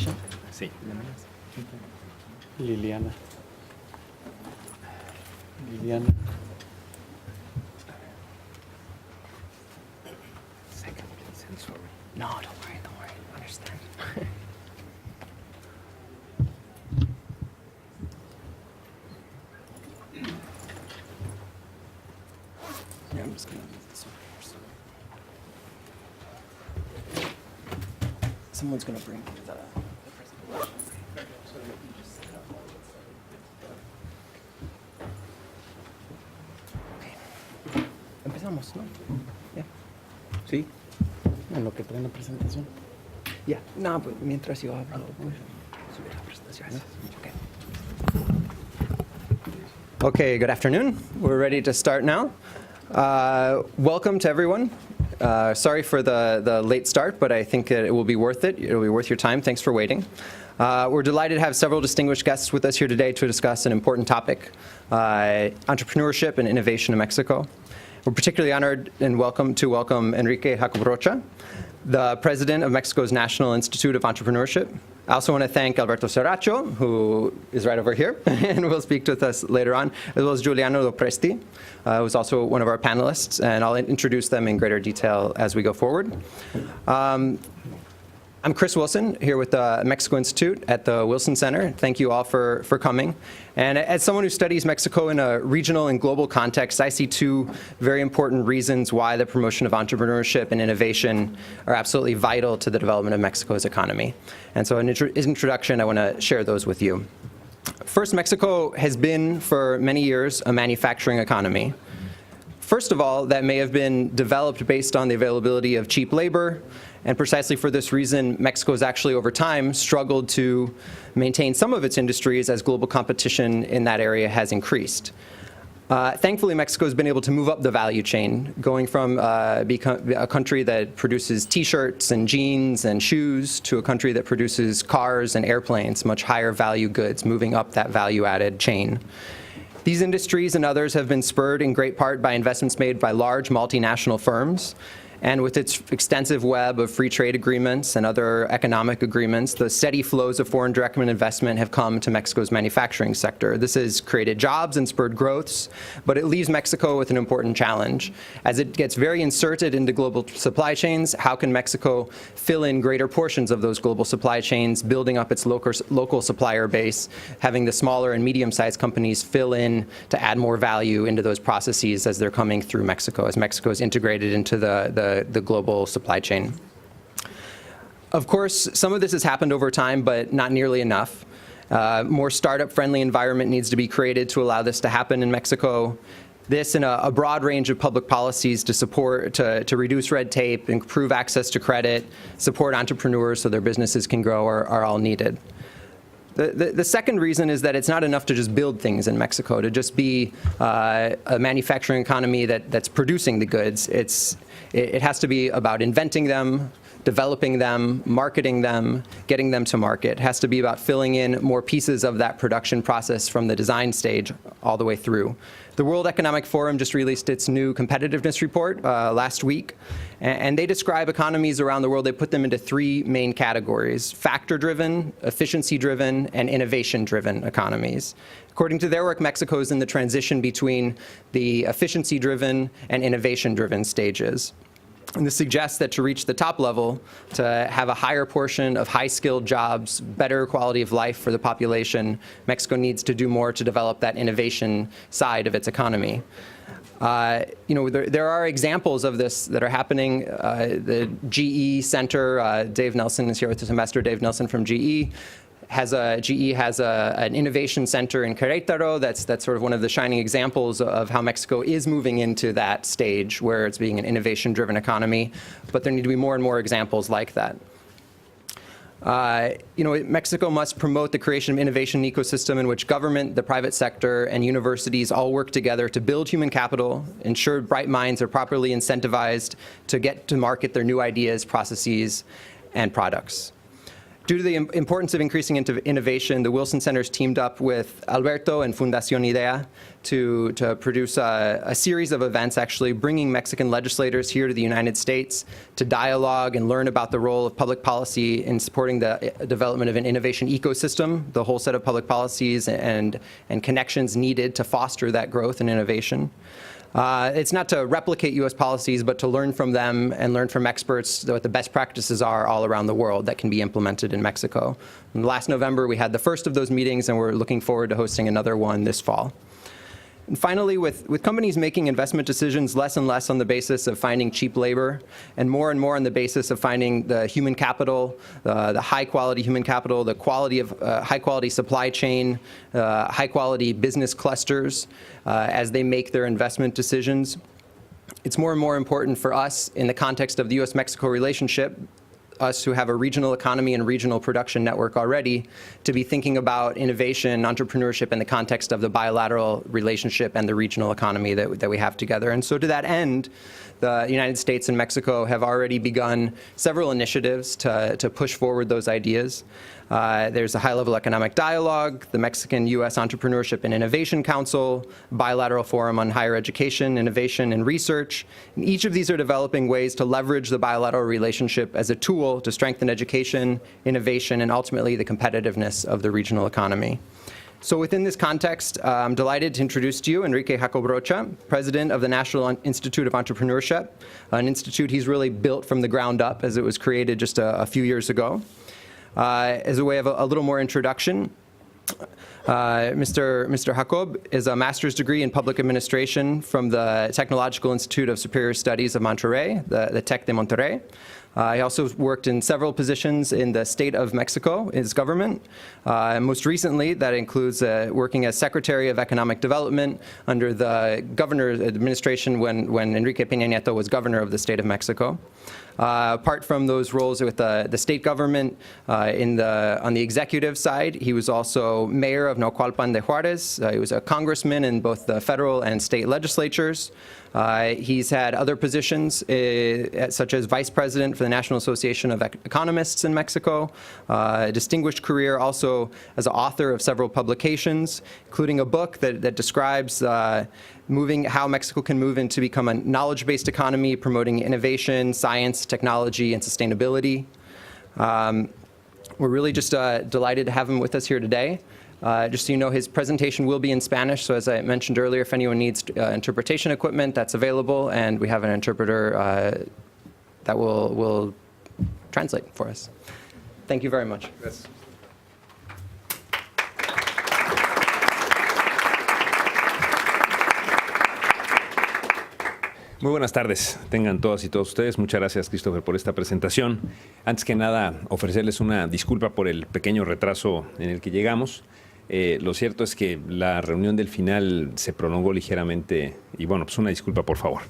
presentation? Sí. Liliana. Second, please. I'm sorry. No, don't worry. I understand. Yeah, I'm just gonna move this over here. Someone's going to bring the presentation. Okay. Empezamos, ¿no? Ya. Sí. En lo que traen la presentación. Ya. No, pues mientras yo hablo, pues, subir la presentación. Okay. Okay, good afternoon. We're ready to start now. Welcome to everyone. Sorry for the late start, but I think it will be worth it. It will be worth your time. Thanks for waiting. We're delighted to have several distinguished guests with us here today to discuss an important topic, entrepreneurship and innovation in Mexico. We're particularly honored and welcome Enrique Jacob Rocha, the president of Mexico's National Institute of Entrepreneurship. I also want to thank Alberto Saracho, who is right over here and will speak with us later on, as well as Giuliano Lopresti, who's also one of our panelists, and I'll introduce them in greater detail as we go forward. I'm Chris Wilson, here with the Mexico Institute at the Wilson Center. Thank you all for coming. And as someone who studies Mexico in a regional and global context, I see two very important reasons why the promotion of entrepreneurship and innovation are absolutely vital to the development of Mexico's economy. And so in introduction, I want to share those with you. First, Mexico has been for many years a manufacturing economy. First of all, that may have been developed based on the availability of cheap labor, and precisely for this reason, Mexico has actually over time struggled to maintain some of its industries as global competition in that area has increased. Thankfully, Mexico has been able to move up the value chain, going from a country that produces T-shirts and jeans and shoes to a country that produces cars and airplanes, much higher value goods, moving up that value-added chain. These industries and others have been spurred in great part by investments made by large multinational firms. And with its extensive web of free trade agreements and other economic agreements, the steady flows of foreign direct investment have come to Mexico's manufacturing sector. This has created jobs and spurred growths, but it leaves Mexico with an important challenge. As it gets very inserted into global supply chains, how can Mexico fill in greater portions of those global supply chains, building up its local supplier base, having the smaller and medium-sized companies fill in to add more value into those processes as they're coming through Mexico, as Mexico is integrated into the global supply chain. Of course, some of this has happened over time, but not nearly enough. More startup-friendly environment needs to be created to allow this to happen in Mexico. This and a broad range of public policies to support, to reduce red tape, improve access to credit, support entrepreneurs so their businesses can grow are all needed. The second reason is that it's not enough to just build things in Mexico, to just be a manufacturing economy that's producing the goods. It has to be about inventing them, developing them, marketing them, getting them to market. It has to be about filling in more pieces of that production process from the design stage all the way through. The World Economic Forum just released its new competitiveness report last week, and they describe economies around the world. They put them into three main categories: factor-driven, efficiency-driven, and innovation-driven economies. According to their work, Mexico is in the transition between the efficiency-driven and innovation-driven stages. And this suggests that to reach the top level, to have a higher portion of high-skilled jobs, better quality of life for the population, Mexico needs to do more to develop that innovation side of its economy. There are examples of this that are happening. The GE Center, Dave Nelson is here with us, Ambassador Dave Nelson from GE. GE has an innovation center in Querétaro. That's sort of one of the shining examples of how Mexico is moving into that stage where it's being an innovation-driven economy. But there need to be more and more examples like that. Mexico must promote the creation of innovation ecosystem in which government, the private sector, and universities all work together to build human capital, ensure bright minds are properly incentivized to get to market their new ideas, processes, and products. Due to the importance of increasing innovation, the Wilson Center's teamed up with Alberto and Fundación IDEA to produce a series of events actually bringing Mexican legislators here to the United States to dialogue and learn about the role of public policy in supporting the development of an innovation ecosystem, the whole set of public policies and connections needed to foster that growth and innovation. It's not to replicate U.S. policies, but to learn from them and learn from experts what the best practices are all around the world that can be implemented in Mexico. And last November, we had the first of those meetings, and we're looking forward to hosting another one this fall. And finally, with companies making investment decisions less and less on the basis of finding cheap labor and more on the basis of finding the human capital, the high-quality human capital, the quality of high-quality supply chain, high-quality business clusters as they make their investment decisions, it's more and more important for us in the context of the U.S.-Mexico relationship, us who have a regional economy and regional production network already, to be thinking about innovation, entrepreneurship in the context of the bilateral relationship and the regional economy that we have together. And so to that end, the United States and Mexico have already begun several initiatives to push forward those ideas. There's a high-level economic dialogue, the Mexican-U.S. Entrepreneurship and Innovation Council, Bilateral Forum on Higher Education, Innovation, and Research. And each of these are developing ways to leverage the bilateral relationship as a tool to strengthen education, innovation, and ultimately the competitiveness of the regional economy. So within this context, I'm delighted to introduce to you Enrique Jacob Rocha, president of the National Institute of Entrepreneurship, an institute he's really built from the ground up as it was created just a few years ago. As a way of a little more introduction, Mr. Jacob is a master's degree in public administration from the Technological Institute of Superior Studies of Monterrey, the Tec de Monterrey. He also worked in several positions in the state of Mexico, its government. Most recently, that includes working as Secretary of Economic Development under the governor's administration when Enrique Peña Nieto was governor of the state of Mexico. Apart from those roles with the state government, on the executive side, he was also mayor of Naucalpan de Juarez. He was a congressman in both the federal and state legislatures. He's had other positions, such as vice president for the National Association of Economists in Mexico, a distinguished career also as an author of several publications, including a book that describes how Mexico can move into become a knowledge-based economy, promoting innovation, science, technology, and sustainability. We're really just delighted to have him with us here today. Just so you know, his presentation will be in Spanish, so as I mentioned earlier, if anyone needs interpretation equipment, that's available, and we have an interpreter that will translate for us. Thank you very much. Gracias. Muy buenas tardes, tengan todas y todos ustedes. Muchas gracias, Christopher, por esta presentación. Antes que nada, ofrecerles una disculpa por el pequeño retraso en el que llegamos. Lo cierto es que la reunión del final se prolongó ligeramente y bueno, pues una disculpa, por favor.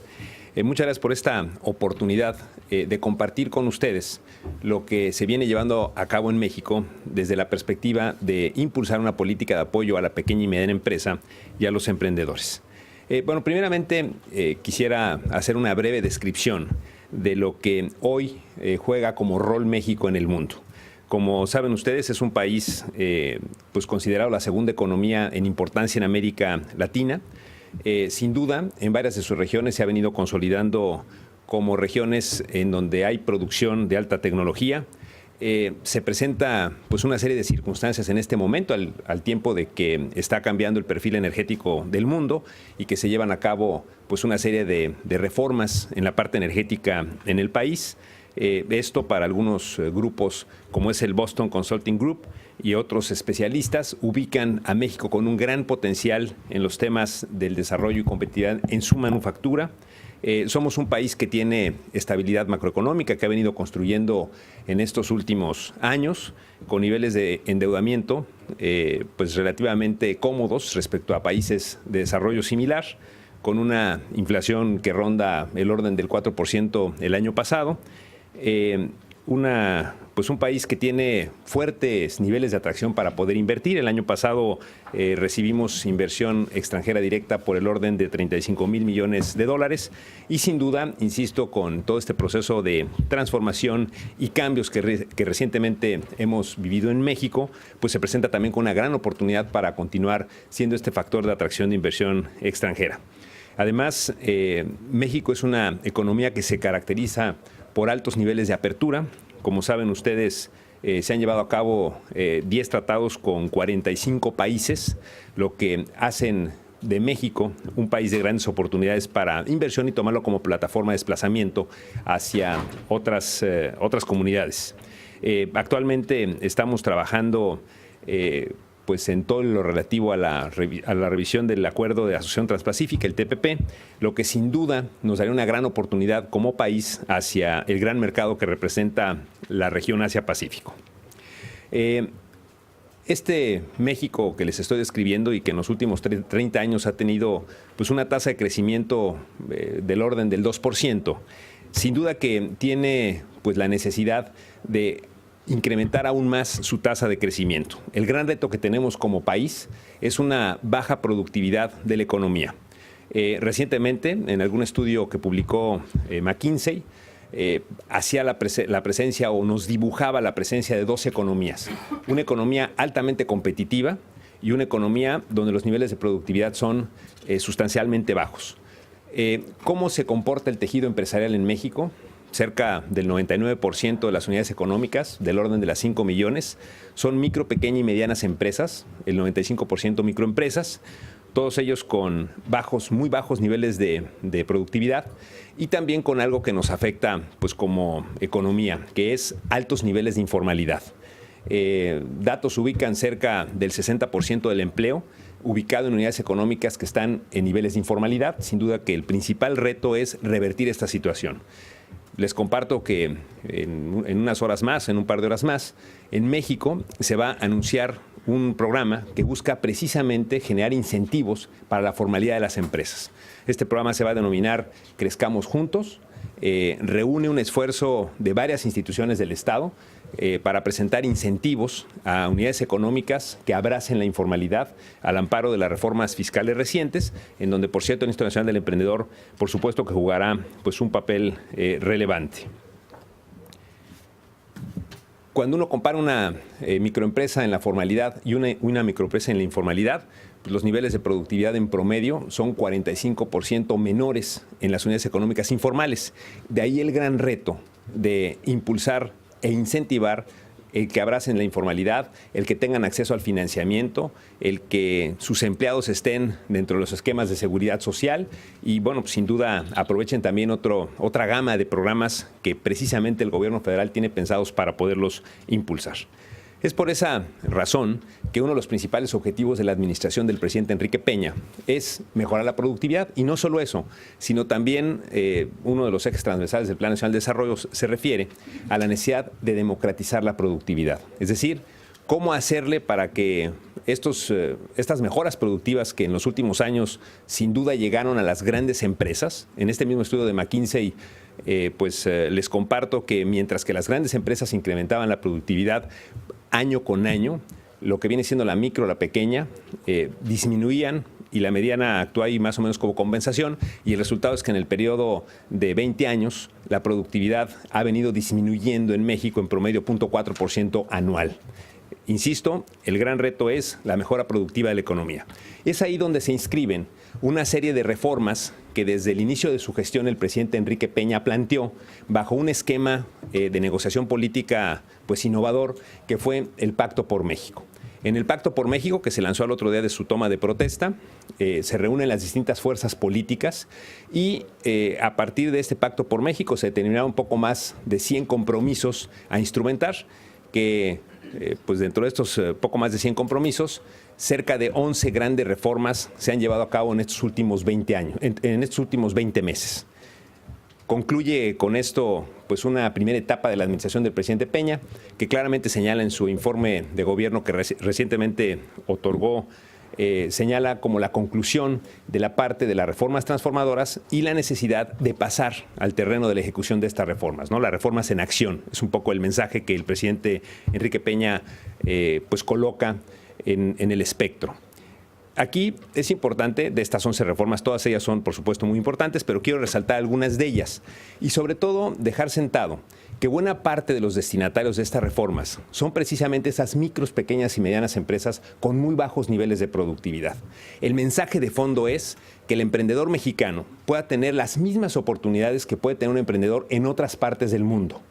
Muchas gracias por esta oportunidad de compartir con ustedes lo que se viene llevando a cabo en México desde la perspectiva de impulsar una política de apoyo a la pequeña y mediana empresa y a los emprendedores. Bueno, primeramente quisiera hacer una breve descripción de lo que hoy juega como rol México en el mundo. Como saben ustedes, es un país pues considerado la segunda economía en importancia en América Latina. Sin duda, en varias de sus regiones se ha venido consolidando como regiones en donde hay producción de alta tecnología. Se presenta pues una serie de circunstancias en este momento, al tiempo de que está cambiando el perfil energético del mundo y que se llevan a cabo pues una serie de reformas en la parte energética en el país. Esto para algunos grupos como es el Boston Consulting Group y otros especialistas ubican a México con un gran potencial en los temas del desarrollo y competitividad en su manufactura. Somos un país que tiene estabilidad macroeconómica, que ha venido construyendo en estos últimos años, con niveles de endeudamiento pues relativamente cómodos respecto a países de desarrollo similar, con una inflación que ronda el orden del 4% el año pasado. un país que tiene fuertes niveles de atracción para poder invertir. El año pasado recibimos inversión extranjera directa por el orden de 35,000 millones de dólares y sin duda, insisto, con todo este proceso de transformación y cambios que recientemente hemos vivido en México, pues se presenta también con una gran oportunidad para continuar siendo este factor de atracción de inversión extranjera. Además, México es una economía que se caracteriza por altos niveles de apertura. Como saben ustedes, se han llevado a cabo 10 tratados con 45 países, lo que hacen de México un país de grandes oportunidades para inversión y tomarlo como plataforma de desplazamiento hacia otras comunidades. Actualmente estamos trabajando pues en todo lo relativo a la revisión del Acuerdo de Asociación Transpacífica, el TPP, lo que sin duda nos daría una gran oportunidad como país hacia el gran mercado que representa la región Asia-Pacífico. Este México que les estoy describiendo y que en los últimos 30 años ha tenido pues una tasa de crecimiento del orden del 2%, sin duda que tiene pues la necesidad de incrementar aún más su tasa de crecimiento. El gran reto que tenemos como país es una baja productividad de la economía. Recientemente, en algún estudio que publicó McKinsey, hacía la presencia o nos dibujaba la presencia de dos economías. Una economía altamente competitiva y una economía donde los niveles de productividad son sustancialmente bajos. ¿Cómo se comporta el tejido empresarial en México? Cerca del 99% de las unidades económicas, del orden de las 5 millones, son micro, pequeña y medianas empresas, el 95% microempresas, todos ellos con muy bajos niveles de productividad y también con algo que nos afecta pues, como economía, que es altos niveles de informalidad. Datos ubican cerca del 60% del empleo ubicado en unidades económicas que están en niveles de informalidad. Sin duda que el principal reto es revertir esta situación. Les comparto que en unas horas más, en un par de horas más, en México se va a anunciar un programa que busca precisamente generar incentivos para la formalidad de las empresas. Este programa se va a denominar Crezcamos Juntos. Reúne un esfuerzo de varias instituciones del Estado para presentar incentivos a unidades económicas que abracen la informalidad al amparo de las reformas fiscales recientes, en donde, por cierto, el Instituto Nacional del Emprendedor, por supuesto que jugará pues, un papel relevante. Cuando uno compara una microempresa en la formalidad y una microempresa en la informalidad, pues los niveles de productividad en promedio son 45% menores en las unidades económicas informales. De ahí el gran reto de impulsar e incentivar el que abracen la informalidad, el que tengan acceso al financiamiento, el que sus empleados estén dentro de los esquemas de seguridad social y, bueno, pues sin duda aprovechen también otra gama de programas que precisamente el gobierno federal tiene pensados para poderlos impulsar. Es por esa razón que uno de los principales objetivos de la administración del presidente Enrique Peña es mejorar la productividad y no solo eso, sino también uno de los ejes transversales del Plan Nacional de Desarrollo se refiere a la necesidad de democratizar la productividad. Es decir, cómo hacerle para que estas mejoras productivas que en los últimos años sin duda llegaron a las grandes empresas, en este mismo estudio de McKinsey, les comparto que mientras que las grandes empresas incrementaban la productividad año con año, lo que viene siendo la micro, la pequeña, disminuían y la mediana actúa ahí más o menos como compensación y el resultado es que en el periodo de 20 años la productividad ha venido disminuyendo en México en promedio 0.4% anual. Insisto, el gran reto es la mejora productiva de la economía. Es ahí donde se inscriben una serie de reformas que desde el inicio de su gestión el presidente Enrique Peña planteó bajo un esquema de negociación política pues innovador que fue el Pacto por México. En el Pacto por México, que se lanzó al otro día de su toma de protesta, se reúnen las distintas fuerzas políticas y a partir de este Pacto por México se determinaron un poco más de 100 compromisos a instrumentar que pues dentro de estos poco más de 100 compromisos, cerca de 11 grandes reformas se han llevado a cabo en estos últimos 20 años, en estos últimos 20 meses. Concluye con esto pues una primera etapa de la administración del presidente Peña, que claramente señala en su informe de gobierno que recientemente otorgó señala como la conclusión de la parte de las reformas transformadoras y la necesidad de pasar al terreno de la ejecución de estas reformas, ¿no? Las reformas en acción. Es un poco el mensaje que el presidente Enrique Peña pues coloca en el espectro. Aquí es importante, de estas 11 reformas, todas ellas son por supuesto muy importantes, pero quiero resaltar algunas de ellas y sobre todo dejar sentado que buena parte de los destinatarios de estas reformas son precisamente esas micros, pequeñas y medianas empresas con muy bajos niveles de productividad. El mensaje de fondo es que el emprendedor mexicano pueda tener las mismas oportunidades que puede tener un emprendedor en otras partes del mundo.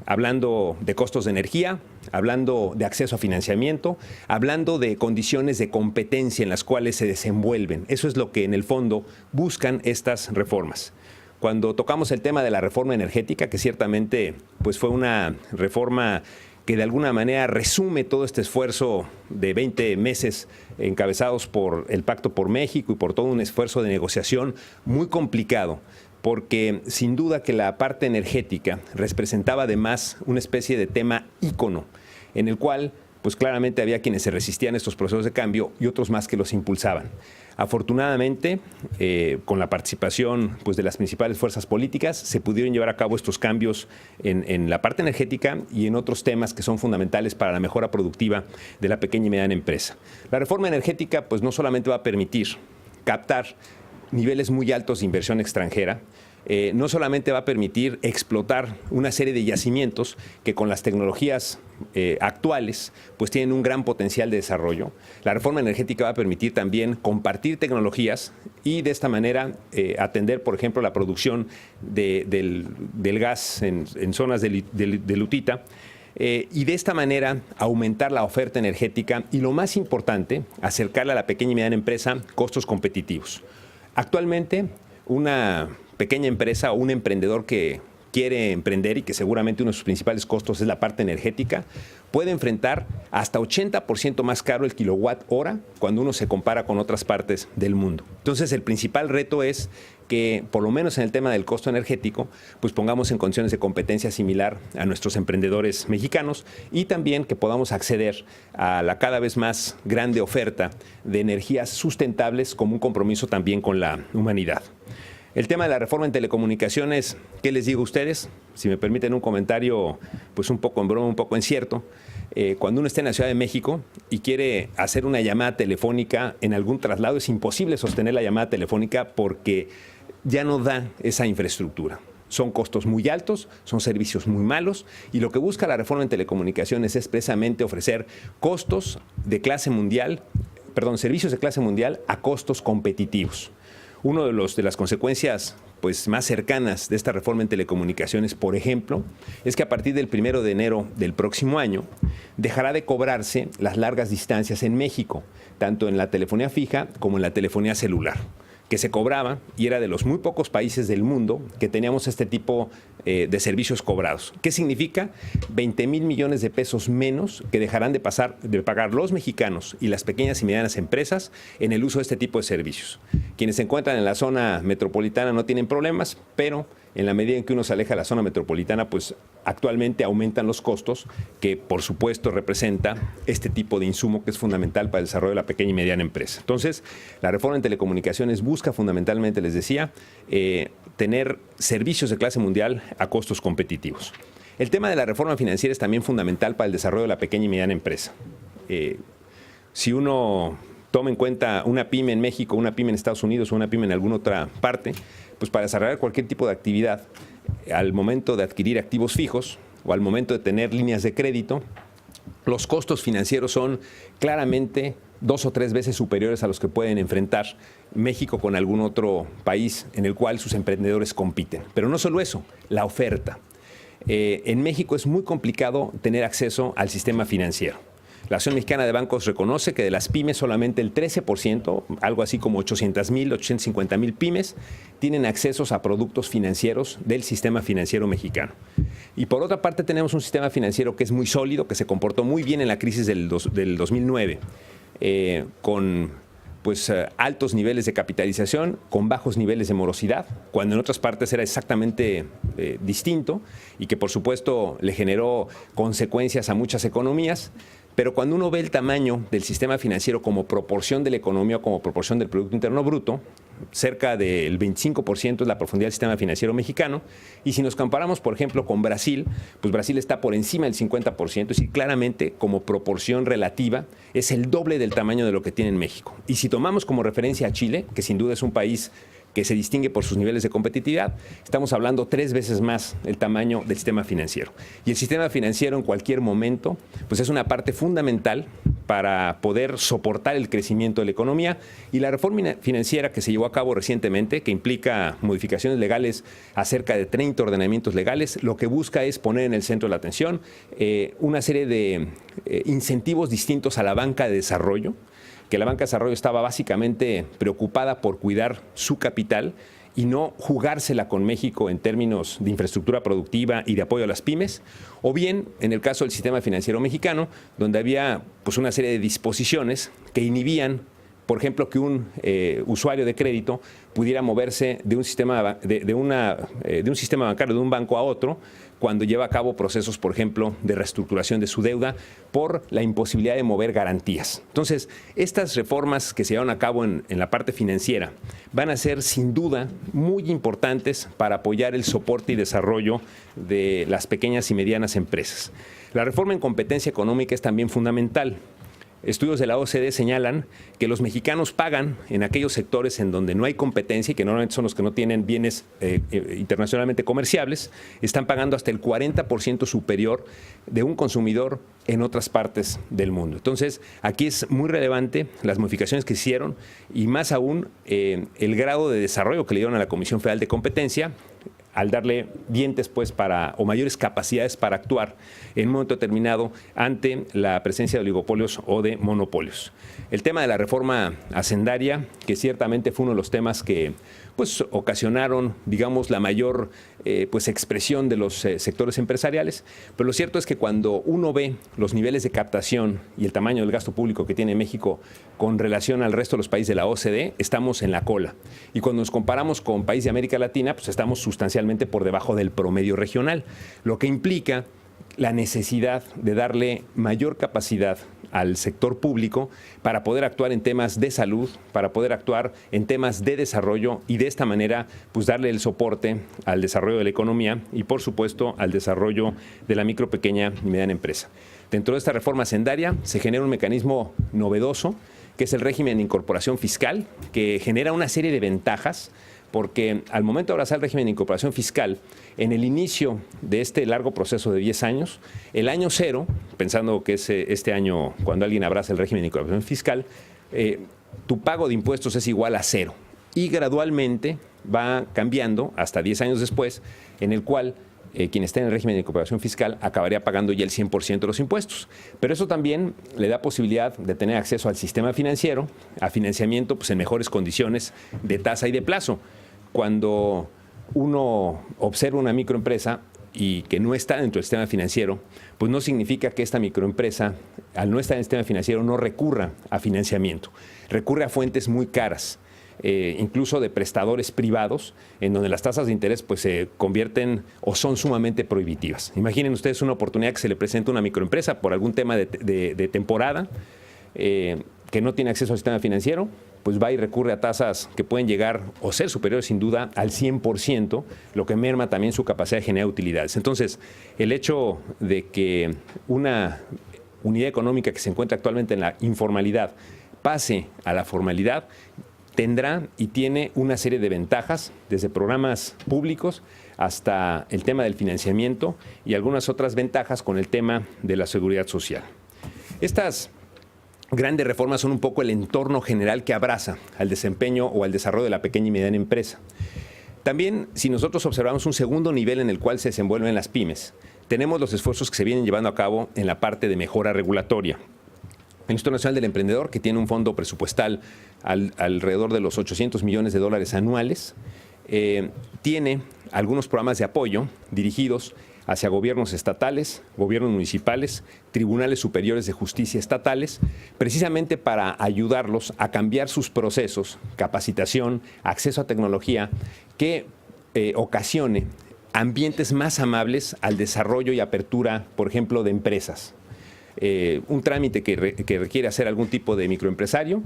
Hablando de costos de energía, hablando de acceso a financiamiento, hablando de condiciones de competencia en las cuales se desenvuelven. Eso es lo que en el fondo buscan estas reformas. Cuando tocamos el tema de la reforma energética, que ciertamente pues fue una reforma que de alguna manera resume todo este esfuerzo de 20 meses encabezados por el Pacto por México y por todo un esfuerzo de negociación muy complicado, porque sin duda que la parte energética representaba además una especie de tema ícono, en el cual pues claramente había quienes se resistían a estos procesos de cambio y otros más que los impulsaban. Afortunadamente, con la participación pues, de las principales fuerzas políticas, se pudieron llevar a cabo estos cambios en la parte energética y en otros temas que son fundamentales para la mejora productiva de la pequeña y mediana empresa. La reforma energética pues, no solamente va a permitir captar niveles muy altos de inversión extranjera, no solamente va a permitir explotar una serie de yacimientos que con las tecnologías actuales pues tienen un gran potencial de desarrollo. La reforma energética va a permitir también compartir tecnologías y de esta manera atender, por ejemplo, la producción del gas en zonas de lutita. Y de esta manera aumentar la oferta energética y, lo más importante, acercarle a la pequeña y mediana empresa costos competitivos. Actualmente, una pequeña empresa o un emprendedor que quiere emprender y que seguramente uno de sus principales costos es la parte energética, puede enfrentar hasta 80% más caro el kilowatt hora cuando uno se compara con otras partes del mundo. Entonces, el principal reto es que, por lo menos en el tema del costo energético, pues pongamos en condiciones de competencia similar a nuestros emprendedores mexicanos y también que podamos acceder a la cada vez más grande oferta de energías sustentables como un compromiso también con la humanidad. El tema de la reforma en telecomunicaciones, ¿qué les digo a ustedes? Si me permiten un comentario, pues un poco en broma, un poco incierto. Cuando uno está en la Ciudad de México y quiere hacer una llamada telefónica en algún traslado, es imposible sostener la llamada telefónica porque ya no da esa infraestructura. Son costos muy altos, son servicios muy malos y lo que busca la reforma en telecomunicaciones es precisamente ofrecer costos de clase mundial, servicios de clase mundial a costos competitivos. Una de las consecuencias pues, más cercanas de esta reforma en telecomunicaciones, por ejemplo, es que a partir del 1 de enero del próximo año dejará de cobrarse las largas distancias en México, tanto en la telefonía fija como en la telefonía celular, que se cobraba y era de los muy pocos países del mundo que teníamos este tipo de servicios cobrados. ¿Qué significa? 20,000 millones de pesos menos que dejarán de pagar los mexicanos y las pequeñas y medianas empresas en el uso de este tipo de servicios. Quienes se encuentran en la zona metropolitana no tienen problemas, pero en la medida en que uno se aleja de la zona metropolitana, pues actualmente aumentan los costos que, por supuesto, representa este tipo de insumo que es fundamental para el desarrollo de la pequeña y mediana empresa. Entonces, la reforma en telecomunicaciones busca fundamentalmente, les decía, tener servicios de clase mundial a costos competitivos. El tema de la reforma financiera es también fundamental para el desarrollo de la pequeña y mediana empresa. Si uno toma en cuenta una pyme en México, una pyme en Estados Unidos o una pyme en alguna otra parte, pues para desarrollar cualquier tipo de actividad, al momento de adquirir activos fijos o al momento de tener líneas de crédito, los costos financieros son claramente 2 o 3 veces superiores a los que pueden enfrentar México con algún otro país en el cual sus emprendedores compiten. Pero no solo eso, la oferta. En México es muy complicado tener acceso al sistema financiero. La Asociación Mexicana de Bancos reconoce que de las pymes solamente el 13%, algo así como 800,000, 850,000 pymes, tienen accesos a productos financieros del sistema financiero mexicano. Y por otra parte tenemos un sistema financiero que es muy sólido, que se comportó muy bien en la crisis del 2009, con altos niveles de capitalización, con bajos niveles de morosidad, cuando en otras partes era exactamente distinto y que por supuesto le generó consecuencias a muchas economías. Pero cuando uno ve el tamaño del sistema financiero como proporción de la economía o como proporción del Producto Interno Bruto, cerca del 25% es la profundidad del sistema financiero mexicano. Y si nos comparamos, por ejemplo, con Brasil, pues Brasil está por encima del 50%, es decir, claramente como proporción relativa es el doble del tamaño de lo que tiene en México. Y si tomamos como referencia a Chile, que sin duda es un país que se distingue por sus niveles de competitividad, estamos hablando 3 veces más el tamaño del sistema financiero. Y el sistema financiero en cualquier momento pues es una parte fundamental para poder soportar el crecimiento de la economía. Y la reforma financiera que se llevó a cabo recientemente, que implica modificaciones legales a cerca de 30 ordenamientos legales, lo que busca es poner en el centro de la atención una serie de incentivos distintos a la banca de desarrollo, que la banca de desarrollo estaba básicamente preocupada por cuidar su capital y no jugársela con México en términos de infraestructura productiva y de apoyo a las pymes, o bien en el caso del sistema financiero mexicano, donde había pues una serie de disposiciones que inhibían, por ejemplo, que un usuario de crédito pudiera moverse de un sistema de un sistema bancario, de un banco a otro, cuando lleva a cabo procesos, por ejemplo, de reestructuración de su deuda por la imposibilidad de mover garantías. Entonces, estas reformas que se llevan a cabo en la parte financiera van a ser, sin duda, muy importantes para apoyar el soporte y desarrollo de las pequeñas y medianas empresas. La reforma en competencia económica es también fundamental. Estudios de la OCDE señalan que los mexicanos pagan en aquellos sectores en donde no hay competencia y que normalmente son los que no tienen bienes internacionalmente comerciables, están pagando hasta el 40% superior de un consumidor en otras partes del mundo. Entonces, aquí es muy relevante las modificaciones que hicieron y más aún el grado de desarrollo que le dieron a la Comisión Federal de Competencia, al darle dientes pues o mayores capacidades para actuar en un momento determinado ante la presencia de oligopolios o de monopolios. El tema de la reforma hacendaria, que ciertamente fue uno de los temas que pues ocasionaron, digamos, la mayor pues expresión de los sectores empresariales, pero lo cierto es que cuando uno ve los niveles de captación y el tamaño del gasto público que tiene México con relación al resto de los países de la OCDE, estamos en la cola. Y cuando nos comparamos con países de América Latina, pues estamos sustancialmente por debajo del promedio regional, lo que implica la necesidad de darle mayor capacidad al sector público para poder actuar en temas de salud, para poder actuar en temas de desarrollo y de esta manera pues darle el soporte al desarrollo de la economía y por supuesto al desarrollo de la micro, pequeña y mediana empresa. Dentro de esta reforma hacendaria se genera un mecanismo novedoso que es el régimen de incorporación fiscal, que genera una serie de ventajas porque al momento de abrazar el régimen de incorporación fiscal, en el inicio de este largo proceso de 10 años, el año 0, pensando que es este año cuando alguien abraza el régimen de incorporación fiscal, tu pago de impuestos es igual a 0 y gradualmente va cambiando hasta 10 años después, en el cual quien esté en el régimen de incorporación fiscal acabaría pagando ya el 100% de los impuestos. Pero eso también le da posibilidad de tener acceso al sistema financiero, a financiamiento pues, en mejores condiciones de tasa y de plazo. Cuando uno observa una microempresa y que no está dentro del sistema financiero, pues no significa que esta microempresa, al no estar en el sistema financiero, no recurra a financiamiento. Recurre a fuentes muy caras, incluso de prestadores privados, en donde las tasas de interés pues, se convierten o son sumamente prohibitivas. Imaginen ustedes una oportunidad que se le presenta a una microempresa por algún tema de temporada, que no tiene acceso al sistema financiero, pues va y recurre a tasas que pueden llegar o ser superiores sin duda al 100%, lo que merma también su capacidad de generar utilidades. Entonces, el hecho de que una unidad económica que se encuentra actualmente en la informalidad pase a la formalidad, tendrá y tiene una serie de ventajas, desde programas públicos hasta el tema del financiamiento y algunas otras ventajas con el tema de la seguridad social. Estas grandes reformas son un poco el entorno general que abraza al desempeño o al desarrollo de la pequeña y mediana empresa. También, si nosotros observamos un segundo nivel en el cual se desenvuelven las pymes, tenemos los esfuerzos que se vienen llevando a cabo en la parte de mejora regulatoria. El Instituto Nacional del Emprendedor, que tiene un fondo presupuestal alrededor de los $800 millones anuales, tiene algunos programas de apoyo dirigidos hacia gobiernos estatales, gobiernos municipales, tribunales superiores de justicia estatales, precisamente para ayudarlos a cambiar sus procesos, capacitación, acceso a tecnología, que ocasione ambientes más amables al desarrollo y apertura, por ejemplo, de empresas. un trámite que requiere hacer algún tipo de microempresario,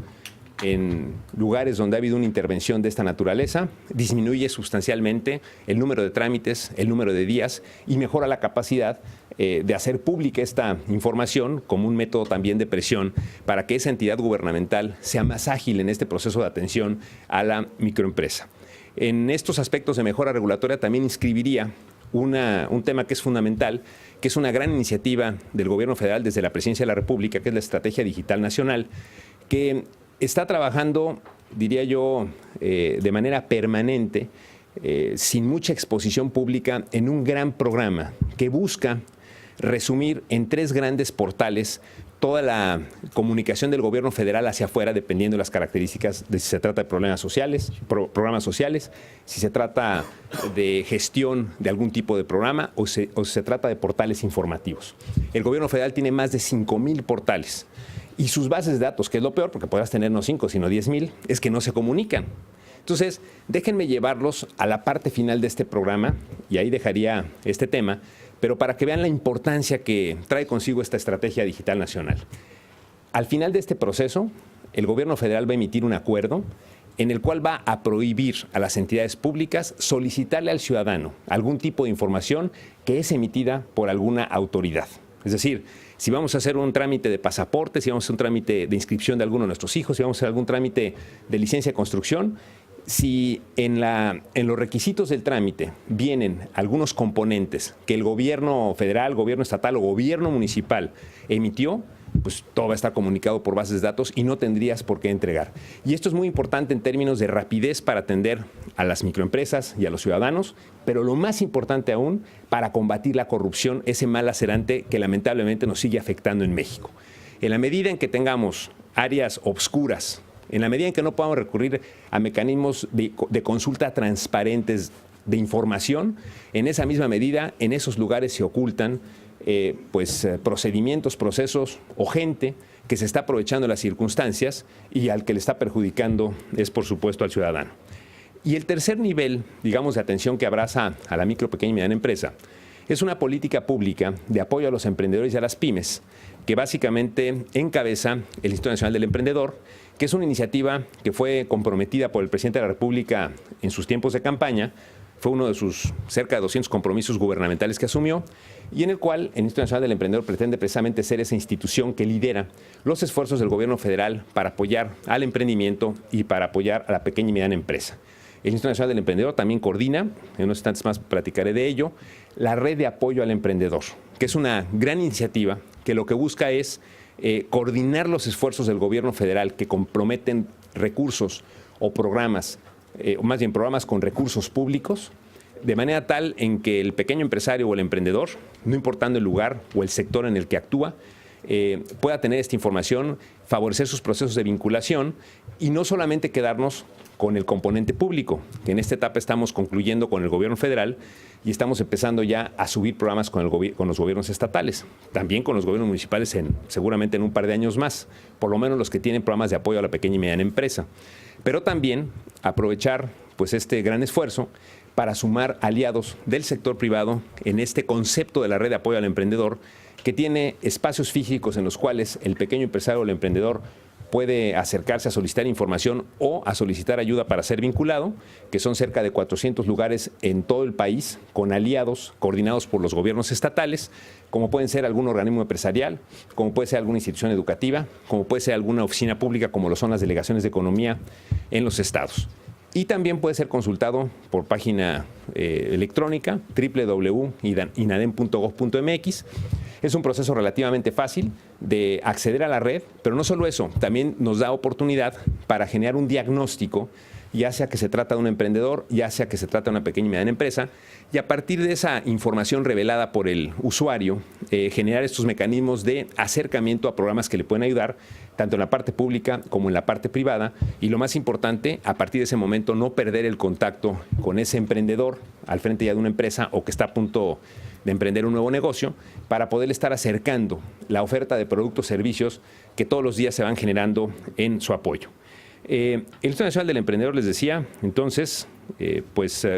en lugares donde ha habido una intervención de esta naturaleza, disminuye sustancialmente el número de trámites, el número de días y mejora la capacidad de hacer pública esta información como un método también de presión para que esa entidad gubernamental sea más ágil en este proceso de atención a la microempresa. En estos aspectos de mejora regulatoria también inscribiría un tema que es fundamental, que es una gran iniciativa del Gobierno federal desde la Presidencia de la República, que es la Estrategia Digital Nacional, que está trabajando, diría yo, de manera permanente, sin mucha exposición pública, en un gran programa que busca resumir en 3 grandes portales toda la comunicación del gobierno federal hacia afuera, dependiendo de las características de si se trata de programas sociales, si se trata de gestión de algún tipo de programa o si se trata de portales informativos. El gobierno federal tiene más de 5,000 portales. Y sus bases de datos, que es lo peor, porque podrás tener no 5, sino 10,000, es que no se comunican. Entonces, déjenme llevarlos a la parte final de este programa, y ahí dejaría este tema, pero para que vean la importancia que trae consigo esta estrategia digital nacional. Al final de este proceso, el gobierno federal va a emitir un acuerdo en el cual va a prohibir a las entidades públicas solicitarle al ciudadano algún tipo de información que es emitida por alguna autoridad. Es decir, si vamos a hacer un trámite de pasaporte, si vamos a hacer un trámite de inscripción de alguno de nuestros hijos, si vamos a hacer algún trámite de licencia de construcción, si en los requisitos del trámite vienen algunos componentes que el gobierno federal, gobierno estatal o gobierno municipal emitió, pues todo va a estar comunicado por bases de datos y no tendrías por qué entregar. Y esto es muy importante en términos de rapidez para atender a las microempresas y a los ciudadanos, pero lo más importante aún, para combatir la corrupción, ese mal lacerante que lamentablemente nos sigue afectando en México. En la medida en que tengamos áreas obscuras, en la medida en que no podamos recurrir a mecanismos de consulta transparentes de información, en esa misma medida, en esos lugares se ocultan procedimientos, procesos o gente que se está aprovechando de las circunstancias y al que le está perjudicando es, por supuesto, al ciudadano. Y el tercer nivel, digamos, de atención que abraza a la micro, pequeña y mediana empresa es una política pública de apoyo a los emprendedores y a las pymes, que básicamente encabeza el Instituto Nacional del Emprendedor, que es una iniciativa que fue comprometida por el presidente de la República en sus tiempos de campaña. Fue uno de sus cerca de 200 compromisos gubernamentales que asumió y en el cual el Instituto Nacional del Emprendedor pretende precisamente ser esa institución que lidera los esfuerzos del gobierno federal para apoyar al emprendimiento y para apoyar a la pequeña y mediana empresa. El Instituto Nacional del Emprendedor también coordina, en unos instantes más platicaré de ello, la red de apoyo al emprendedor, que es una gran iniciativa que lo que busca es coordinar los esfuerzos del gobierno federal que comprometen recursos o programas, o más bien programas con recursos públicos, de manera tal en que el pequeño empresario o el emprendedor, no importando el lugar o el sector en el que actúa, pueda tener esta información, favorecer sus procesos de vinculación y no solamente quedarnos con el componente público, que en esta etapa estamos concluyendo con el gobierno federal y estamos empezando ya a subir programas con los gobiernos estatales, también con los gobiernos municipales seguramente en un par de años más, por lo menos los que tienen programas de apoyo a la pequeña y mediana empresa. Pero también aprovechar pues este gran esfuerzo para sumar aliados del sector privado en este concepto de la red de apoyo al emprendedor, que tiene espacios físicos en los cuales el pequeño empresario o el emprendedor puede acercarse a solicitar información o a solicitar ayuda para ser vinculado, que son cerca de 400 lugares en todo el país, con aliados coordinados por los gobiernos estatales, como pueden ser algún organismo empresarial, como puede ser alguna institución educativa, como puede ser alguna oficina pública, como lo son las delegaciones de economía en los estados. Y también puede ser consultado por página electrónica www.inadem.gov.mx. Es un proceso relativamente fácil de acceder a la red, pero no solo eso, también nos da oportunidad para generar un diagnóstico, ya sea que se trata de un emprendedor, ya sea que se trata de una pequeña y mediana empresa, y a partir de esa información revelada por el usuario, generar estos mecanismos de acercamiento a programas que le pueden ayudar, tanto en la parte pública como en la parte privada, y lo más importante, a partir de ese momento, no perder el contacto con ese emprendedor al frente ya de una empresa o que está a punto de emprender un nuevo negocio, para poder estar acercando la oferta de productos y servicios que todos los días se van generando en su apoyo. El Instituto Nacional del Emprendedor, les decía, entonces,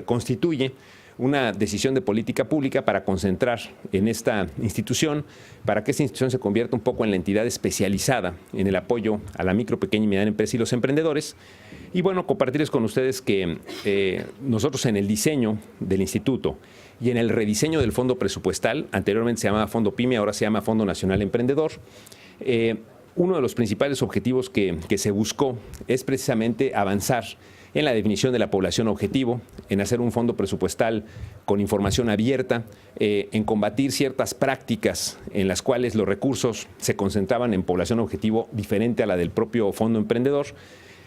constituye una decisión de política pública para concentrar en esta institución, para que esta institución se convierta un poco en la entidad especializada en el apoyo a la micro, pequeña y mediana empresa y los emprendedores. Y bueno, compartirles con ustedes que nosotros en el diseño del instituto y en el rediseño del fondo presupuestal, anteriormente se llamaba Fondo PYME, ahora se llama Fondo Nacional Emprendedor, uno de los principales objetivos que se buscó es precisamente avanzar en la definición de la población objetivo, en hacer un fondo presupuestal con información abierta, en combatir ciertas prácticas en las cuales los recursos se concentraban en población objetivo diferente a la del propio fondo emprendedor.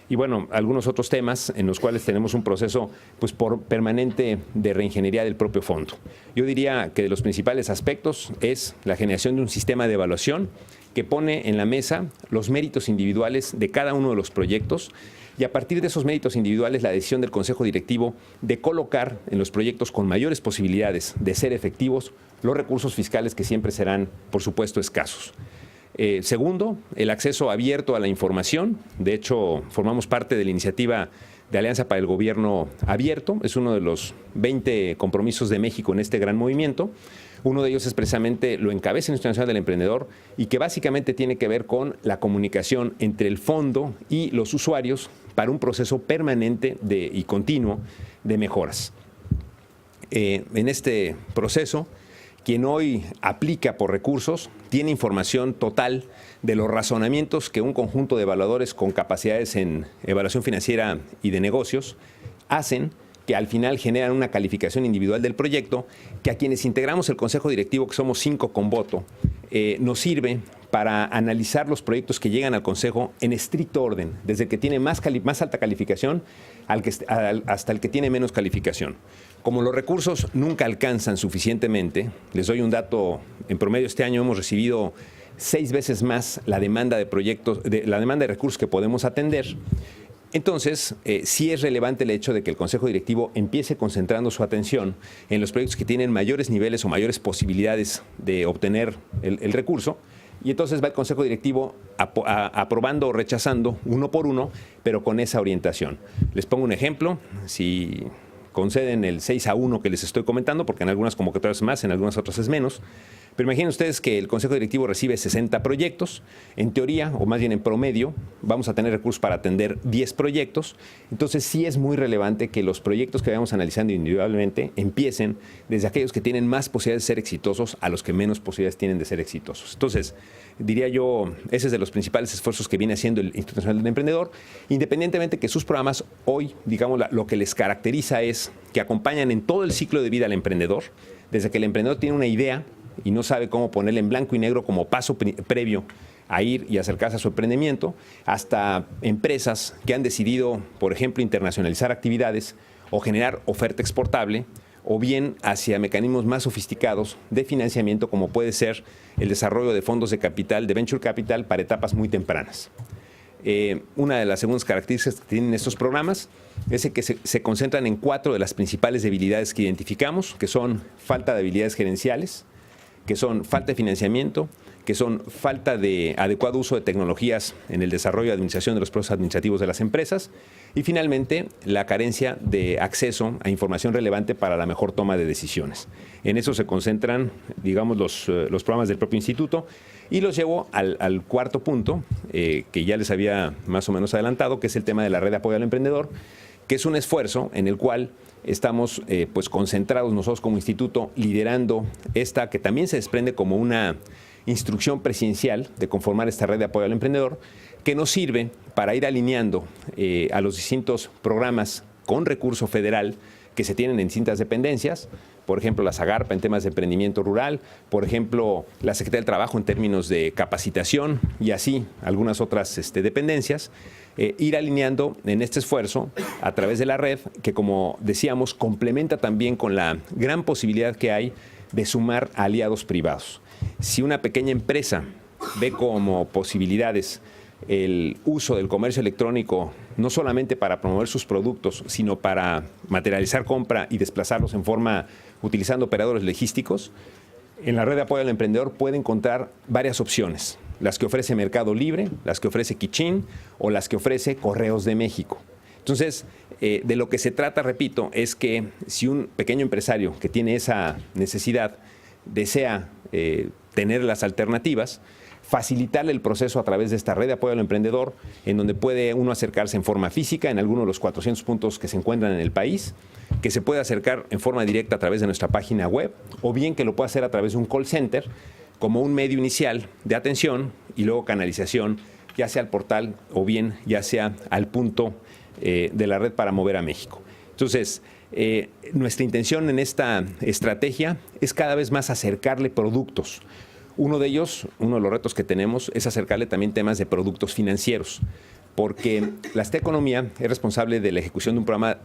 Y bueno, algunos otros temas en los cuales tenemos un proceso pues, permanente de reingeniería del propio fondo. Yo diría que de los principales aspectos es la generación de un sistema de evaluación que pone en la mesa los méritos individuales de cada uno de los proyectos y a partir de esos méritos individuales la decisión del Consejo Directivo de colocar en los proyectos con mayores posibilidades de ser efectivos los recursos fiscales que siempre serán, por supuesto, escasos. Segundo, el acceso abierto a la información. De hecho, formamos parte de la iniciativa de Alianza para el Gobierno Abierto. Es uno de los 20 compromisos de México en este gran movimiento. Uno de ellos es precisamente lo encabeza el Instituto Nacional del Emprendedor y que básicamente tiene que ver con la comunicación entre el fondo y los usuarios para un proceso permanente y continuo de mejoras. En este proceso, quien hoy aplica por recursos tiene información total de los razonamientos que un conjunto de evaluadores con capacidades en evaluación financiera y de negocios hacen, que al final generan una calificación individual del proyecto, que a quienes integramos el Consejo Directivo, que somos 5 con voto, nos sirve para analizar los proyectos que llegan al Consejo en estricto orden, desde el que tiene más alta calificación hasta el que tiene menos calificación. Como los recursos nunca alcanzan suficientemente, les doy un dato, en promedio este año hemos recibido 6 veces más la demanda de recursos que podemos atender. Entonces, sí es relevante el hecho de que el Consejo Directivo empiece concentrando su atención en los proyectos que tienen mayores niveles o mayores posibilidades de obtener el recurso, y entonces va el Consejo Directivo aprobando o rechazando uno por uno, pero con esa orientación. Les pongo un ejemplo, si conceden el 6-1 que les estoy comentando, porque en algunas convocatorias es más, en algunas otras es menos. Pero imaginen ustedes que el Consejo Directivo recibe 60 proyectos. En teoría, o más bien en promedio, vamos a tener recursos para atender 10 proyectos. Entonces, sí es muy relevante que los proyectos que vayamos analizando individualmente empiecen desde aquellos que tienen más posibilidades de ser exitosos a los que menos posibilidades tienen de ser exitosos. Entonces, diría yo, ese es de los principales esfuerzos que viene haciendo el Instituto Nacional del Emprendedor, independientemente que sus programas hoy, digamos, lo que les caracteriza es que acompañan en todo el ciclo de vida al emprendedor, desde que el emprendedor tiene una idea y no sabe cómo ponerla en blanco y negro como paso previo a ir y acercarse a su emprendimiento, hasta empresas que han decidido, por ejemplo, internacionalizar actividades o generar oferta exportable, o bien hacia mecanismos más sofisticados de financiamiento, como puede ser el desarrollo de fondos de capital, de venture capital, para etapas muy tempranas. Una de las segundas características que tienen estos programas es que se concentran en 4 de las principales debilidades que identificamos, que son falta de habilidades gerenciales, que son falta de financiamiento, que son falta de adecuado uso de tecnologías en el desarrollo y administración de los procesos administrativos de las empresas, y finalmente la carencia de acceso a información relevante para la mejor toma de decisiones. En eso se concentran, digamos, los programas del propio instituto, y los llevo al cuarto punto, que ya les había más o menos adelantado, que es el tema de la red de apoyo al emprendedor, que es un esfuerzo en el cual estamos pues concentrados nosotros como instituto liderando esta, que también se desprende como una instrucción presidencial de conformar esta red de apoyo al emprendedor, que nos sirve para ir alineando a los distintos programas con recurso federal que se tienen en distintas dependencias, por ejemplo, la SAGARPA en temas de emprendimiento rural, por ejemplo, la Secretaría del Trabajo en términos de capacitación y así algunas otras dependencias, ir alineando en este esfuerzo a través de la red que, como decíamos, complementa también con la gran posibilidad que hay de sumar aliados privados. Si una pequeña empresa ve como posibilidades el uso del comercio electrónico, no solamente para promover sus productos, sino para materializar compra y desplazarlos en forma utilizando operadores logísticos, en la red de apoyo al emprendedor puede encontrar varias opciones, las que ofrece Mercado Libre, las que ofrece Kichín o las que ofrece Correos de México. Entonces, de lo que se trata, repito, es que si un pequeño empresario que tiene esa necesidad desea tener las alternativas, facilitarle el proceso a través de esta red de apoyo al emprendedor, en donde puede uno acercarse en forma física en alguno de los 400 puntos que se encuentran en el país, que se puede acercar en forma directa a través de nuestra página web, o bien que lo pueda hacer a través de un call center, como un medio inicial de atención y luego canalización, ya sea al portal o bien ya sea al punto de la red para mover a México. Entonces, nuestra intención en esta estrategia es cada vez más acercarle productos. Uno de ellos, uno de los retos que tenemos, es acercarle también temas de productos financieros, porque la Azteca Economía es responsable de la ejecución de un programa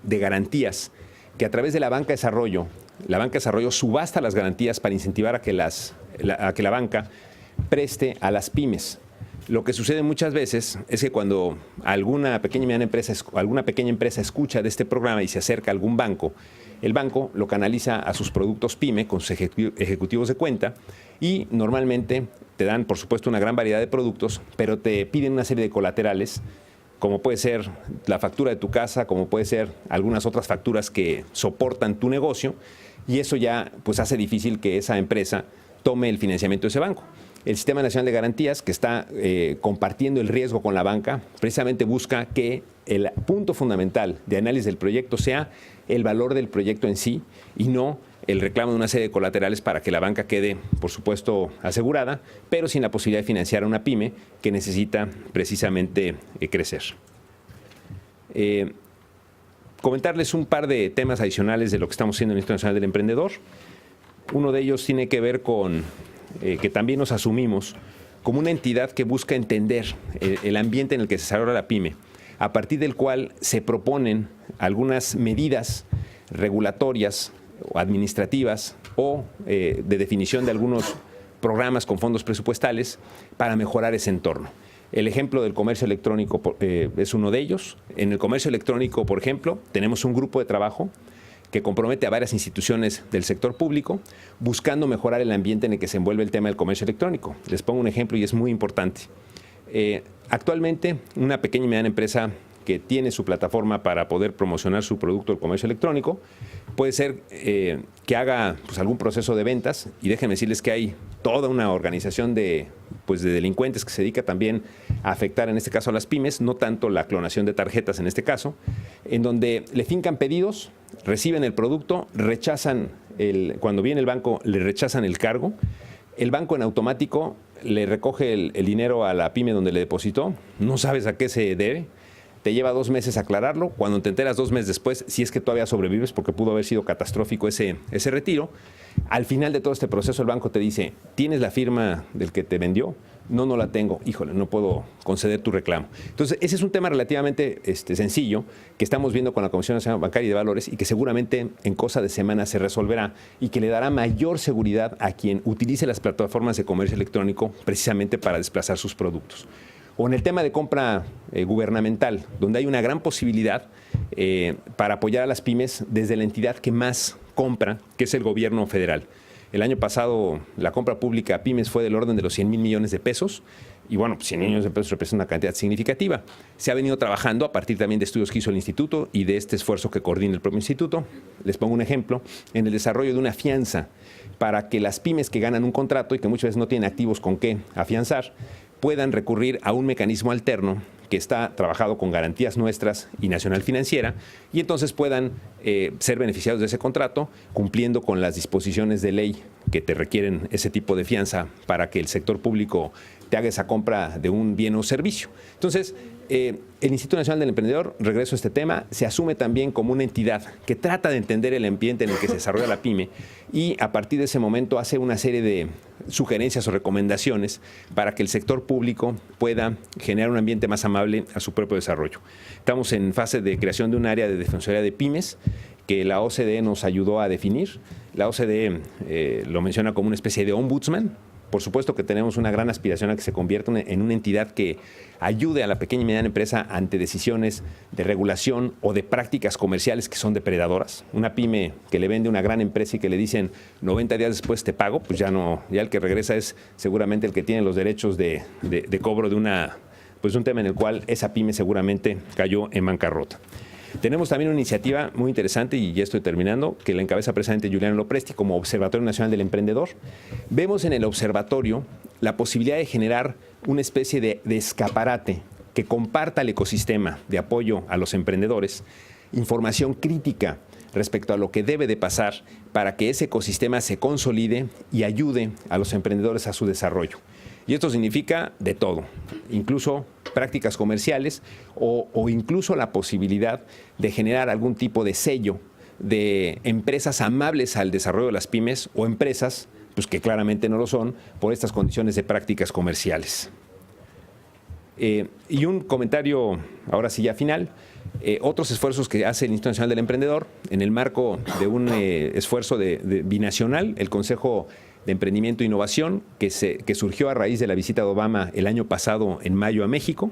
de garantías que a través de la banca de desarrollo subasta las garantías para incentivar a que la banca preste a las pymes. Lo que sucede muchas veces es que cuando alguna pequeña y mediana empresa escucha de este programa y se acerca a algún banco, el banco lo canaliza a sus productos pyme con sus ejecutivos de cuenta y normalmente te dan, por supuesto, una gran variedad de productos, pero te piden una serie de colaterales, como puede ser la factura de tu casa, como puede ser algunas otras facturas que soportan tu negocio, y eso ya pues hace difícil que esa empresa tome el financiamiento de ese banco. El Sistema Nacional de Garantías, que está compartiendo el riesgo con la banca, precisamente busca que el punto fundamental de análisis del proyecto sea el valor del proyecto en sí y no el reclamo de una serie de colaterales para que la banca quede, por supuesto, asegurada, pero sin la posibilidad de financiar a una pyme que necesita precisamente crecer. Comentarles un par de temas adicionales de lo que estamos haciendo en el Instituto Nacional del Emprendedor. Uno de ellos tiene que ver con que también nos asumimos como una entidad que busca entender el ambiente en el que se desarrolla la pyme, a partir del cual se proponen algunas medidas regulatorias o administrativas o de definición de algunos programas con fondos presupuestales para mejorar ese entorno. El ejemplo del comercio electrónico es uno de ellos. En el comercio electrónico, por ejemplo, tenemos un grupo de trabajo que compromete a varias instituciones del sector público buscando mejorar el ambiente en el que se envuelve el tema del comercio electrónico. Les pongo un ejemplo y es muy importante. Actualmente, una pequeña y mediana empresa que tiene su plataforma para poder promocionar su producto del comercio electrónico, puede ser que haga pues, algún proceso de ventas, y déjenme decirles que hay toda una organización de delincuentes que se dedica también a afectar, en este caso, a las pymes, no tanto la clonación de tarjetas en este caso, en donde le fincan pedidos, reciben el producto, cuando viene el banco le rechazan el cargo, el banco en automático le recoge el dinero a la pyme donde le depositó, no sabes a qué se debe, te lleva 2 meses aclararlo, cuando te enteras 2 meses después, si es que todavía sobrevives, porque pudo haber sido catastrófico ese retiro, al final de todo este proceso el banco te dice, ¿tienes la firma del que te vendió? No la tengo. Híjole, no puedo conceder tu reclamo. Entonces, ese es un tema relativamente sencillo que estamos viendo con la Comisión Nacional Bancaria y de Valores y que seguramente en cosa de semanas se resolverá y que le dará mayor seguridad a quien utilice las plataformas de comercio electrónico precisamente para desplazar sus productos. O en el tema de compra gubernamental, donde hay una gran posibilidad para apoyar a las pymes desde la entidad que más compra, que es el gobierno federal. El año pasado la compra pública a pymes fue del orden de los 100,000 millones de pesos. Y bueno, pues 100 millones de pesos representa una cantidad significativa. Se ha venido trabajando a partir también de estudios que hizo el instituto y de este esfuerzo que coordina el propio instituto. Les pongo un ejemplo, en el desarrollo de una fianza para que las pymes que ganan un contrato y que muchas veces no tienen activos con qué afianzar, puedan recurrir a un mecanismo alterno que está trabajado con Garantías Nuestras y Nacional Financiera, y entonces puedan ser beneficiados de ese contrato, cumpliendo con las disposiciones de ley que te requieren ese tipo de fianza para que el sector público te haga esa compra de un bien o servicio. Entonces, el Instituto Nacional del Emprendedor, regreso a este tema, se asume también como una entidad que trata de entender el ambiente en el que se desarrolla la pyme y a partir de ese momento hace una serie de sugerencias o recomendaciones para que el sector público pueda generar un ambiente más amable a su propio desarrollo. Estamos en fase de creación de un área de defensoría de pymes que la OCDE nos ayudó a definir. La OCDE lo menciona como una especie de ombudsman. Por supuesto que tenemos una gran aspiración a que se convierta en una entidad que ayude a la pequeña y mediana empresa ante decisiones de regulación o de prácticas comerciales que son depredadoras. Una pyme que le vende a una gran empresa y que le dicen 90 días después te pago, pues ya el que regresa es seguramente el que tiene los derechos de cobro de pues un tema en el cual esa pyme seguramente cayó en bancarrota. Tenemos también una iniciativa muy interesante, y ya estoy terminando, que la encabeza precisamente Juliano Lopresti como Observatorio Nacional del Emprendedor. Vemos en el observatorio la posibilidad de generar una especie de escaparate que comparta el ecosistema de apoyo a los emprendedores, información crítica respecto a lo que debe de pasar para que ese ecosistema se consolide y ayude a los emprendedores a su desarrollo. Y esto significa de todo, incluso prácticas comerciales o incluso la posibilidad de generar algún tipo de sello de empresas amables al desarrollo de las pymes o empresas pues, que claramente no lo son por estas condiciones de prácticas comerciales. Y un comentario, ahora sí ya final, otros esfuerzos que hace el Instituto Nacional del Emprendedor en el marco de un esfuerzo binacional, el Consejo de Emprendimiento e Innovación, que surgió a raíz de la visita de Obama el año pasado en mayo a México,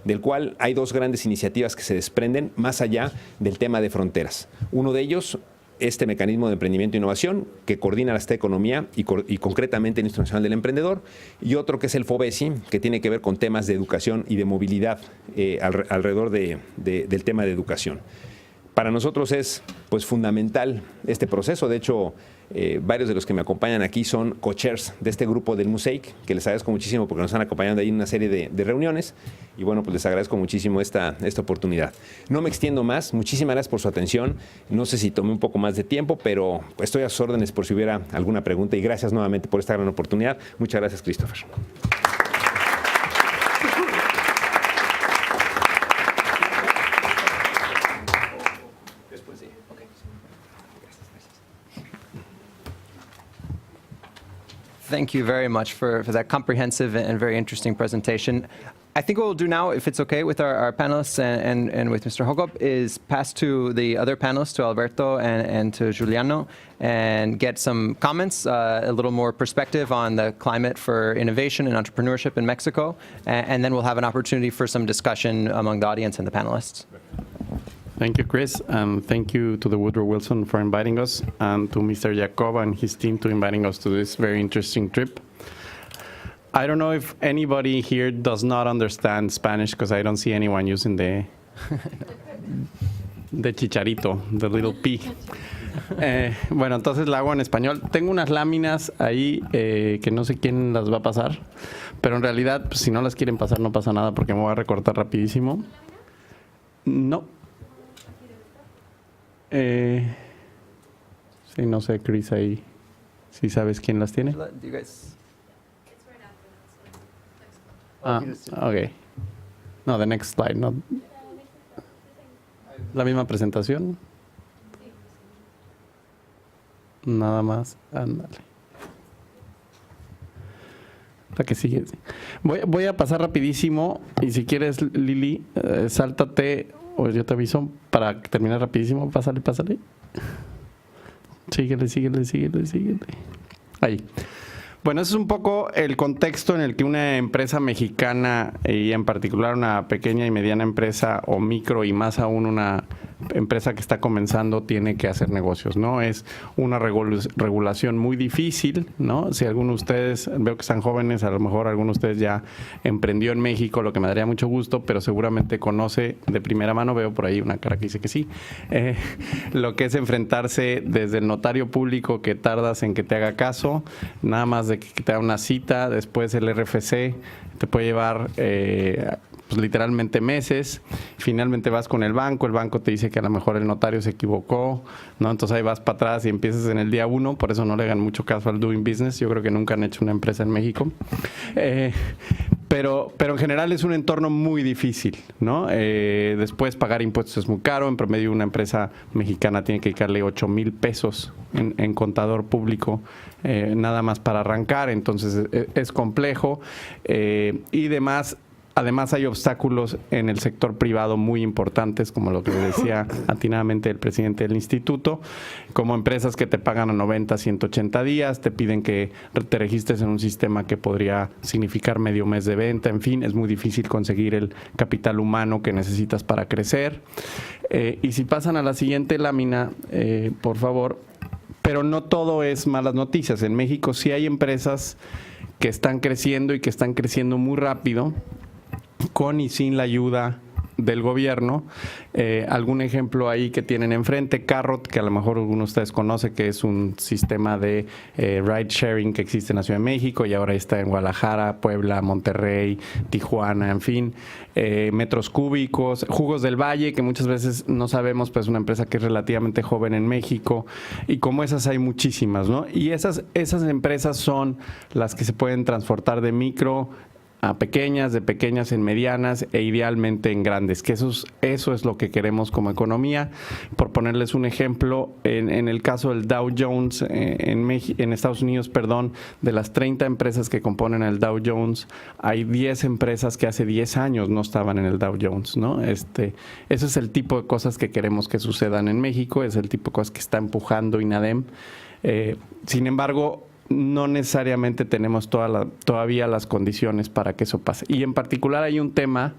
del cual hay dos grandes iniciativas que se desprenden más allá del tema de fronteras. Uno de ellos, este mecanismo de emprendimiento e innovación que coordina esta economía y concretamente el Instituto Nacional del Emprendedor, y otro que es el FOBESI, que tiene que ver con temas de educación y de movilidad alrededor del tema de educación. Para nosotros es pues, fundamental este proceso. De hecho, varios de los que me acompañan aquí son co-chairs de este grupo del Mosaic, que les agradezco muchísimo porque nos han acompañado ahí en una serie de reuniones. Y bueno, pues les agradezco muchísimo esta oportunidad. No me extiendo más. Muchísimas gracias por su atención. No sé si tomé un poco más de tiempo, pero estoy a sus órdenes por si hubiera alguna pregunta. Y gracias nuevamente por esta gran oportunidad. Muchas gracias, Christopher. Thank you very much for that comprehensive and very interesting presentation. I think what we'll do now, if it's okay with our panelists and with Mr. Hogop, is pass to the other panelists, to Alberto and to Juliano, and get some comments, a little more perspective on the climate for innovation and entrepreneurship in Mexico, and then we'll have an opportunity for some discussion among the audience and the panelists. Thank you, Chris, and thank you to the Woodrow Wilson for inviting us, and to Mr. Jacob and his team to inviting us to this very interesting trip. I don't know if anybody here does not understand Spanish, because I don't see anyone using the chicharito, the little p. Bueno, entonces la hago en español. Tengo unas láminas ahí que no sé quién las va a pasar, pero en realidad, pues, si no las quieren pasar, no pasa nada, porque me voy a recortar rapidísimo. No. Sí, no sé, Chris, ahí, si sabes quién las tiene. Ok. No, the next slide, no. La misma presentación. Nada más, ándale. La que sigue. Voy a pasar rapidísimo, y si quieres, Lili, sáltate, o yo te aviso, para terminar rapidísimo. Pásale. Síguele. Ahí. Bueno, ese es un poco el contexto en el que una empresa mexicana, y en particular una pequeña y mediana empresa, o micro, y más aún una empresa que está comenzando, tiene que hacer negocios, ¿no? Es una regulación muy difícil, ¿no? Si alguno de ustedes, veo que están jóvenes, a lo mejor alguno de ustedes ya emprendió en México, lo que me daría mucho gusto, pero seguramente conoce de primera mano, veo por ahí una cara que dice que sí, lo que es enfrentarse desde el notario público, que tardas en que te haga caso, nada más de que te da una cita, después el RFC te puede llevar pues, literalmente meses. Finalmente vas con el banco te dice que a lo mejor el notario se equivocó, ¿no? Entonces ahí vas para atrás y empiezas en el día 1, por eso no le hagan mucho caso al doing business. Yo creo que nunca han hecho una empresa en México. Pero en general es un entorno muy difícil, ¿no? Después pagar impuestos es muy caro. En promedio una empresa mexicana tiene que dedicarle 8,000 pesos en contador público nada más para arrancar. Entonces es complejo y demás. Además hay obstáculos en el sector privado muy importantes, como lo que decía atinadamente el presidente del instituto, como empresas que te pagan a 90, 180 días, te piden que te registres en un sistema que podría significar medio mes de venta, en fin, es muy difícil conseguir el capital humano que necesitas para crecer. Y si pasan a la siguiente lámina, por favor, pero no todo es malas noticias. En México sí hay empresas que están creciendo y que están creciendo muy rápido, con y sin la ayuda del gobierno. Algún ejemplo ahí que tienen enfrente, Carrot, que a lo mejor alguno de ustedes conoce, que es un sistema de ride sharing que existe en la Ciudad de México y ahora está en Guadalajara, Puebla, Monterrey, Tijuana, en fin. Metros Cúbicos, Jugos del Valle, que muchas veces no sabemos, pues es una empresa que es relativamente joven en México, y como esas hay muchísimas, ¿no? Y esas empresas son las que se pueden transportar de micro a pequeñas, de pequeñas en medianas e idealmente en grandes, que eso es lo que queremos como economía. Por ponerles un ejemplo, en el caso del Dow Jones en Estados Unidos, perdón, de las 30 empresas que componen el Dow Jones, hay 10 empresas que hace 10 años no estaban en el Dow Jones, ¿no? Ese es el tipo de cosas que queremos que sucedan en México, es el tipo de cosas que está empujando INADEM. Sin embargo, no necesariamente tenemos todavía las condiciones para que eso pase. Y en particular hay un tema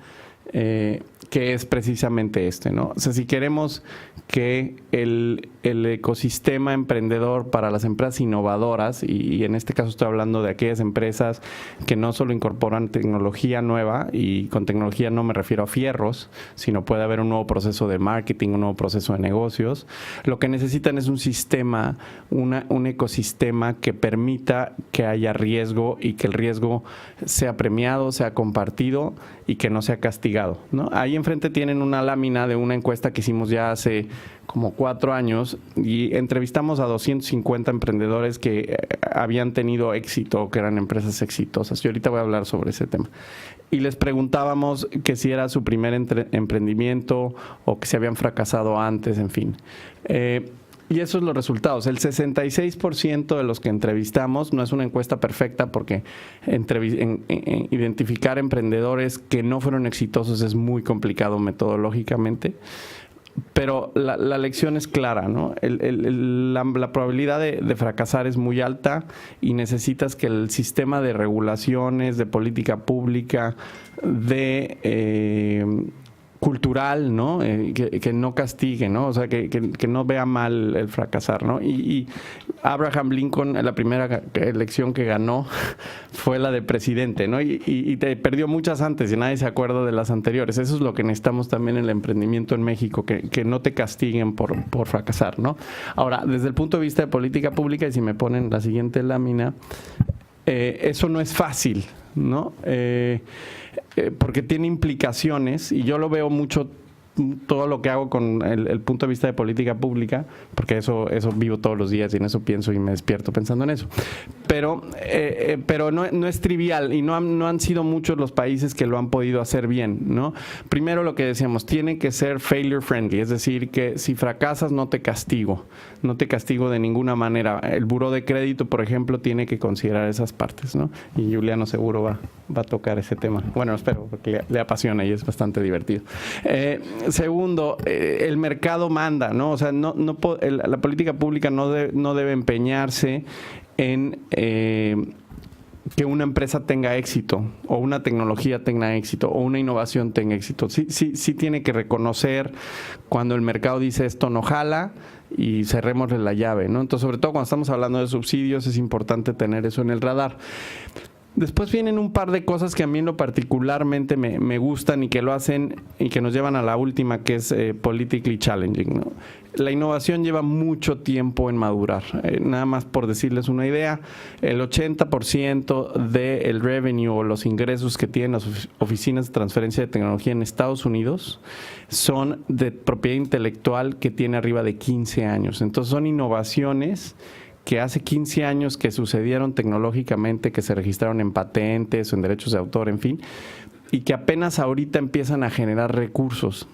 que es precisamente ¿no? O sea, si queremos que el ecosistema emprendedor para las empresas innovadoras, y en este caso estoy hablando de aquellas empresas que no solo incorporan tecnología nueva, y con tecnología no me refiero a fierros, sino puede haber un nuevo proceso de marketing, un nuevo proceso de negocios, lo que necesitan es un sistema, un ecosistema que permita que haya riesgo y que el riesgo sea premiado, sea compartido y que no sea castigado, ¿no? Ahí enfrente tienen una lámina de una encuesta que hicimos ya hace como 4 años y entrevistamos a 250 emprendedores que habían tenido éxito, que eran empresas exitosas. Y ahorita voy a hablar sobre ese tema. Y les preguntábamos que si era su primer emprendimiento o que si habían fracasado antes, en fin. Y esos son los resultados. El 66% de los que entrevistamos, no es una encuesta perfecta porque identificar emprendedores que no fueron exitosos es muy complicado metodológicamente, pero la lección es clara, ¿no? La probabilidad de fracasar es muy alta y necesitas que el sistema de regulaciones, de política pública, cultural, ¿no? Que no castigue, ¿no? O sea, que no vea mal el fracasar, ¿no? Y Abraham Lincoln, la primera elección que ganó fue la de presidente, ¿no? Y perdió muchas antes y nadie se acuerda de las anteriores. Eso es lo que necesitamos también en el emprendimiento en México, que no te castiguen por fracasar, ¿no? Ahora, desde el punto de vista de política pública, y si me ponen la siguiente lámina, eso no es fácil, ¿no? Porque tiene implicaciones, y yo lo veo mucho, todo lo que hago con el punto de vista de política pública, porque eso vivo todos los días y en eso pienso y me despierto pensando en eso. Pero no es trivial y no han sido muchos los países que lo han podido hacer bien, ¿no? Primero, lo que decíamos, tiene que ser failure friendly, es decir, que si fracasas no te castigo de ninguna manera. El buró de crédito, por ejemplo, tiene que considerar esas partes, ¿no? Y Juliano seguro va a tocar ese tema. Bueno, espero, porque le apasiona y es bastante divertido. Segundo, el mercado manda, ¿no? O sea, la política pública no debe empeñarse en que una empresa tenga éxito, o una tecnología tenga éxito, o una innovación tenga éxito. Sí tiene que reconocer cuando el mercado dice esto no jala y cerrémosle la llave, ¿no? Entonces, sobre todo cuando estamos hablando de subsidios, es importante tener eso en el radar. Después vienen un par de cosas que a mí en lo particularmente me gustan y que lo hacen y que nos llevan a la última, que es politically challenging, ¿no? La innovación lleva mucho tiempo en madurar. Nada más por decirles una idea, el 80% del revenue o los ingresos que tienen las oficinas de transferencia de tecnología en Estados Unidos son de propiedad intelectual que tiene arriba de 15 años. Entonces son innovaciones que hace 15 años que sucedieron tecnológicamente, que se registraron en patentes o en derechos de autor, en fin, y que apenas ahorita empiezan a generar recursos.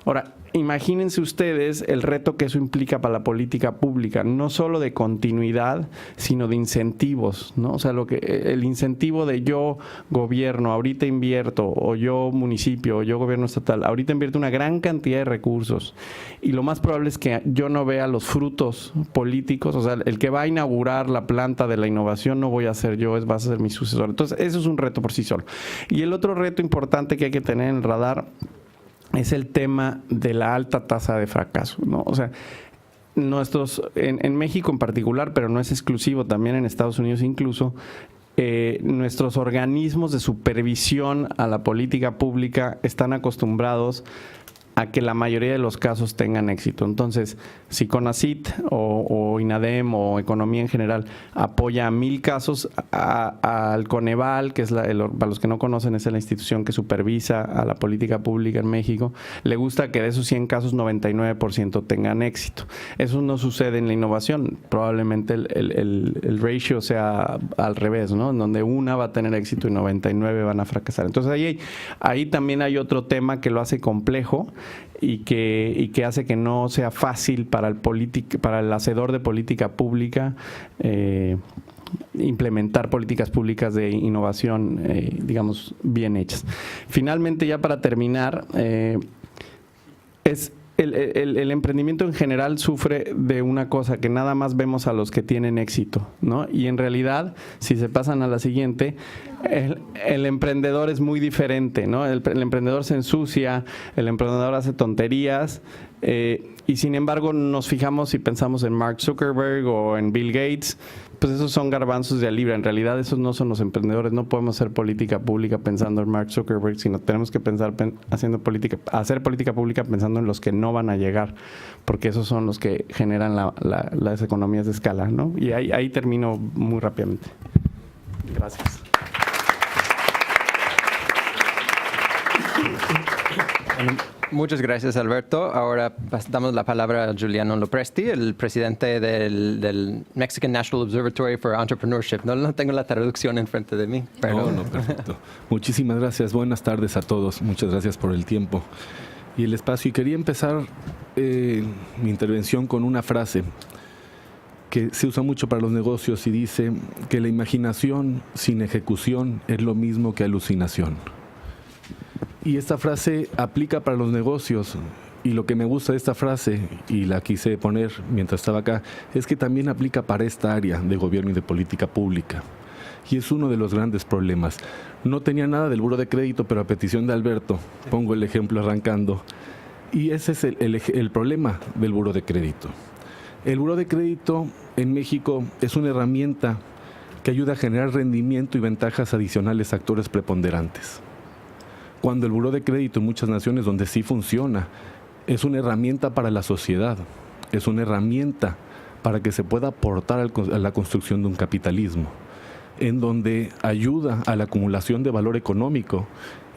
Ahora, imagínense ustedes el reto que eso implica para la política pública, no solo de continuidad, sino de incentivos, ¿no? O sea, el incentivo de yo gobierno, ahorita invierto, o yo municipio, o yo gobierno estatal, ahorita invierto una gran cantidad de recursos, y lo más probable es que yo no vea los frutos políticos. O sea, el que va a inaugurar la planta de la innovación no voy a ser yo, va a ser mi sucesor. Entonces, eso es un reto por sí solo. Y el otro reto importante que hay que tener en el radar es el tema de la alta tasa de fracaso, ¿no? O sea, en México en particular, pero no es exclusivo, también en Estados Unidos incluso, nuestros organismos de supervisión a la política pública están acostumbrados a que la mayoría de los casos tengan éxito. Entonces, si CONACYT o INADEM o Economía en general apoya a 1,000 casos, al Coneval, que es para los que no conocen, es la institución que supervisa a la política pública en México, le gusta que de esos 100 casos 99% tengan éxito. Eso no sucede en la innovación. Probablemente el ratio sea al revés, ¿no? En donde una va a tener éxito y 99 van a fracasar. Entonces, ahí también hay otro tema que lo hace complejo y que hace que no sea fácil para el hacedor de política pública implementar políticas públicas de innovación, digamos, bien hechas. Finalmente, ya para terminar, el emprendimiento en general sufre de una cosa que nada más vemos a los que tienen éxito, ¿no? Y en realidad, si se pasan a la siguiente, el emprendedor es muy diferente, ¿no? El emprendedor se ensucia, el emprendedor hace tonterías, y sin embargo nos fijamos y pensamos en Mark Zuckerberg o en Bill Gates, pues esos son garbanzos de a libra. En realidad esos no son los emprendedores. No podemos hacer política pública pensando en Mark Zuckerberg, sino tenemos que pensar hacer política pública pensando en los que no van a llegar, porque esos son los que generan las economías de escala, ¿no? Y ahí termino muy rápidamente. Gracias. Muchas gracias, Alberto. Ahora damos la palabra a Giuliano Lopresti, el presidente del Mexican National Observatory for Entrepreneurship. No tengo la traducción enfrente de mí. Pero... No, perfecto. Muchísimas gracias. Buenas tardes a todos. Muchas gracias por el tiempo y el espacio. Y quería empezar mi intervención con una frase que se usa mucho para los negocios y dice que la imaginación sin ejecución es lo mismo que alucinación. Y esta frase aplica para los negocios, y lo que me gusta de esta frase, y la quise poner mientras estaba acá, es que también aplica para esta área de gobierno y de política pública. Y es uno de los grandes problemas. No tenía nada del buró de crédito, pero a petición de Alberto, pongo el ejemplo arrancando, y ese es el problema del buró de crédito. El buró de crédito en México es una herramienta que ayuda a generar rendimiento y ventajas adicionales a actores preponderantes. Cuando el buró de crédito en muchas naciones donde sí funciona, es una herramienta para la sociedad, es una herramienta para que se pueda aportar a la construcción de un capitalismo, en donde ayuda a la acumulación de valor económico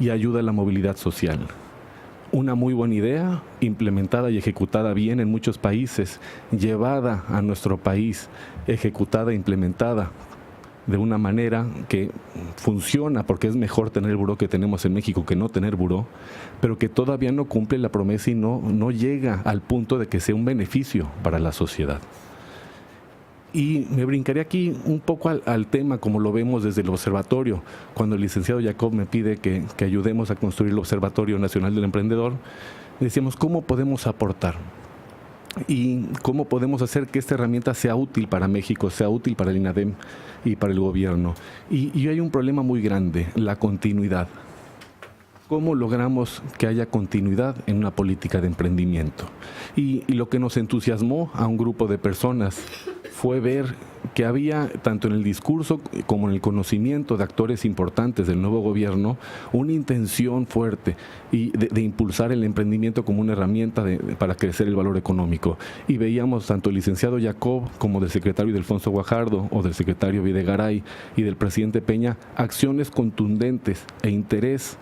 y ayuda a la movilidad social. Una muy buena idea, implementada y ejecutada bien en muchos países, llevada a nuestro país, ejecutada e implementada de una manera que funciona, porque es mejor tener el buró que tenemos en México que no tener buró, pero que todavía no cumple la promesa y no llega al punto de que sea un beneficio para la sociedad. Y me brincaré aquí un poco al tema como lo vemos desde el observatorio. Cuando el licenciado Jacob me pide que ayudemos a construir el Observatorio Nacional del Emprendedor, decíamos, ¿cómo podemos aportar? Y cómo podemos hacer que esta herramienta sea útil para México, sea útil para el INADEM y para el gobierno. Y hay un problema muy grande, la continuidad. ¿Cómo logramos que haya continuidad en una política de emprendimiento? Y lo que nos entusiasmó a un grupo de personas fue ver que había, tanto en el discurso como en el conocimiento de actores importantes del nuevo gobierno, una intención fuerte de impulsar el emprendimiento como una herramienta para crecer el valor económico. Y veíamos tanto el licenciado Jacob como del secretario Ildefonso Guajardo o del secretario Videgaray y del presidente Peña, acciones contundentes e interés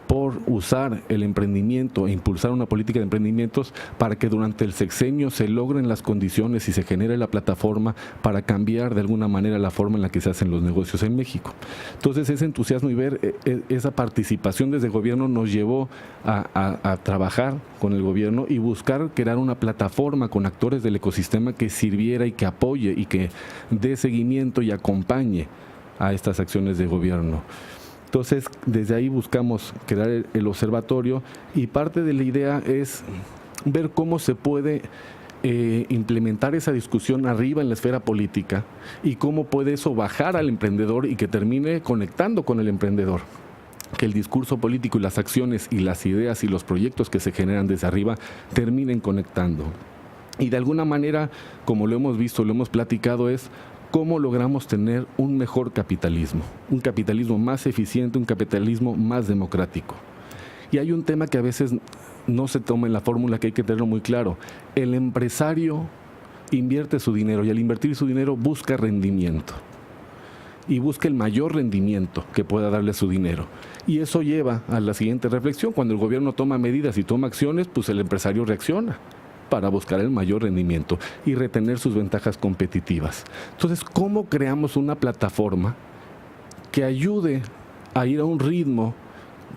por usar el emprendimiento e impulsar una política de emprendimientos para que durante el sexenio se logren las condiciones y se genere la plataforma para cambiar de alguna manera la forma en la que se hacen los negocios en México. Entonces ese entusiasmo y ver esa participación desde el gobierno nos llevó a trabajar con el gobierno y buscar crear una plataforma con actores del ecosistema que sirviera y que apoye y que dé seguimiento y acompañe a estas acciones de gobierno. Entonces, desde ahí buscamos crear el observatorio y parte de la idea es ver cómo se puede implementar esa discusión arriba en la esfera política y cómo puede eso bajar al emprendedor y que termine conectando con el emprendedor. Que el discurso político y las acciones y las ideas y los proyectos que se generan desde arriba terminen conectando. Y de alguna manera, como lo hemos visto, lo hemos platicado, es ¿cómo logramos tener un mejor capitalismo? Un capitalismo más eficiente, un capitalismo más democrático. Y hay un tema que a veces no se toma en la fórmula, que hay que tenerlo muy claro. El empresario invierte su dinero y al invertir su dinero busca rendimiento. Y busca el mayor rendimiento que pueda darle su dinero. Y eso lleva a la siguiente reflexión. Cuando el gobierno toma medidas y toma acciones, pues el empresario reacciona para buscar el mayor rendimiento y retener sus ventajas competitivas. Entonces, ¿cómo creamos una plataforma que ayude a ir a un ritmo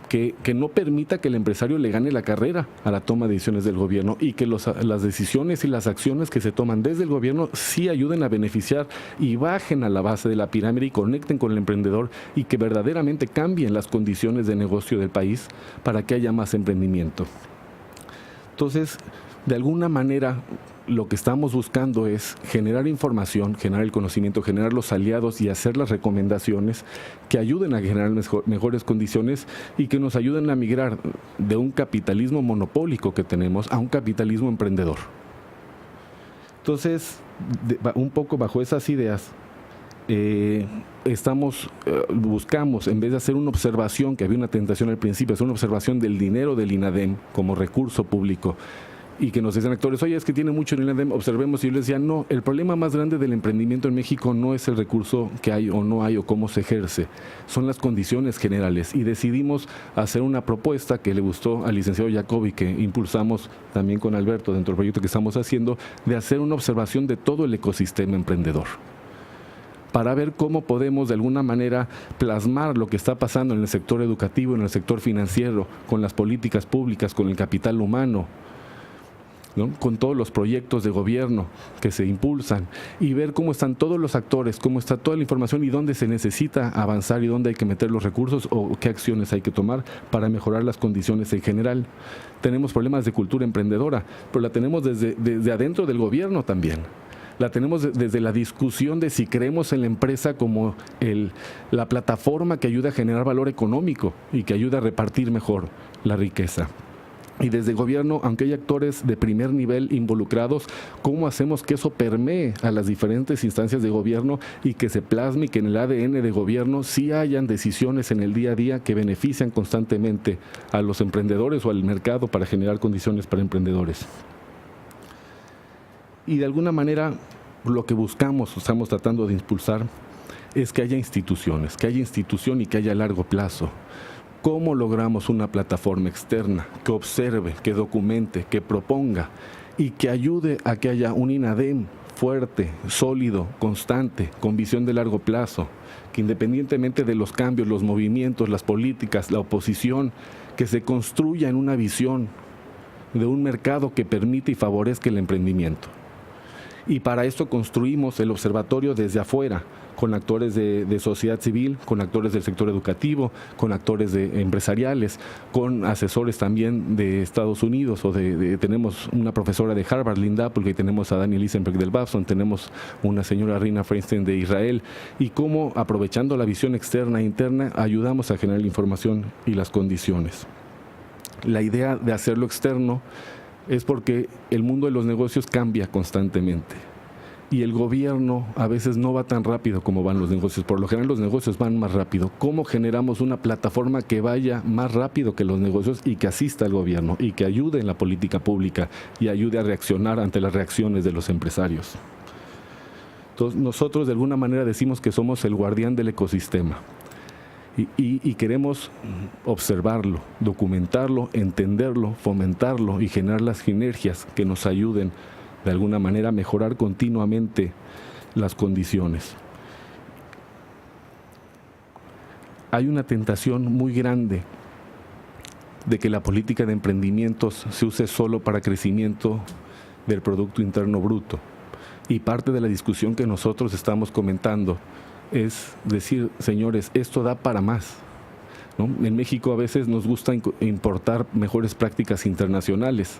que no permita que el empresario le gane la carrera a la toma de decisiones del gobierno y que las decisiones y las acciones que se toman desde el gobierno sí ayuden a beneficiar y bajen a la base de la pirámide y conecten con el emprendedor y que verdaderamente cambien las condiciones de negocio del país para que haya más emprendimiento? Entonces, de alguna manera, lo que estamos buscando es generar información, generar el conocimiento, generar los aliados y hacer las recomendaciones que ayuden a generar mejores condiciones y que nos ayuden a migrar de un capitalismo monopólico que tenemos a un capitalismo emprendedor. Entonces, un poco bajo esas ideas, buscamos, en vez de hacer una observación, que había una tentación al principio, hacer una observación del dinero del INADEM como recurso público, y que nos decían actores, oye, es que tiene mucho en el INADEM, observemos, y yo les decía, no, el problema más grande del emprendimiento en México no es el recurso que hay o no hay o cómo se ejerce, son las condiciones generales, y decidimos hacer una propuesta que le gustó al licenciado Jacobi, que impulsamos también con Alberto dentro del proyecto que estamos haciendo, de hacer una observación de todo el ecosistema emprendedor, para ver cómo podemos de alguna manera plasmar lo que está pasando en el sector educativo, en el sector financiero, con las políticas públicas, con el capital humano, ¿no? Con todos los proyectos de gobierno que se impulsan y ver cómo están todos los actores, cómo está toda la información y dónde se necesita avanzar y dónde hay que meter los recursos o qué acciones hay que tomar para mejorar las condiciones en general. Tenemos problemas de cultura emprendedora, pero la tenemos desde adentro del gobierno también. La tenemos desde la discusión de si creemos en la empresa como la plataforma que ayuda a generar valor económico y que ayuda a repartir mejor la riqueza. Y desde el gobierno, aunque hay actores de primer nivel involucrados, ¿cómo hacemos que eso permee a las diferentes instancias de gobierno y que se plasme y que en el ADN de gobierno sí hayan decisiones en el día a día que benefician constantemente a los emprendedores o al mercado para generar condiciones para emprendedores? Y de alguna manera lo que buscamos, estamos tratando de impulsar, es que haya instituciones, que haya institución y que haya largo plazo. ¿Cómo logramos una plataforma externa que observe, que documente, que proponga y que ayude a que haya un INADEM fuerte, sólido, constante, con visión de largo plazo, que independientemente de los cambios, los movimientos, las políticas, la oposición, que se construya en una visión de un mercado que permite y favorezca el emprendimiento? Y para esto construimos el observatorio desde afuera, con actores de sociedad civil, con actores del sector educativo, con actores empresariales, con asesores también de Estados Unidos, tenemos una profesora de Harvard, Linda Apple, y tenemos a Daniel Isenberg del Babson, tenemos una señora Rina Feinstein de Israel, y cómo, aprovechando la visión externa e interna, ayudamos a generar la información y las condiciones. La idea de hacerlo externo es porque el mundo de los negocios cambia constantemente y el gobierno a veces no va tan rápido como van los negocios. Por lo general los negocios van más rápido. ¿Cómo generamos una plataforma que vaya más rápido que los negocios y que asista al gobierno y que ayude en la política pública y ayude a reaccionar ante las reacciones de los empresarios? Entonces nosotros de alguna manera decimos que somos el guardián del ecosistema. Y queremos observarlo, documentarlo, entenderlo, fomentarlo y generar las sinergias que nos ayuden de alguna manera a mejorar continuamente las condiciones. Hay una tentación muy grande de que la política de emprendimientos se use solo para crecimiento del Producto Interno Bruto. Y parte de la discusión que nosotros estamos comentando es decir, señores, esto da para más, ¿no? En México a veces nos gusta importar mejores prácticas internacionales,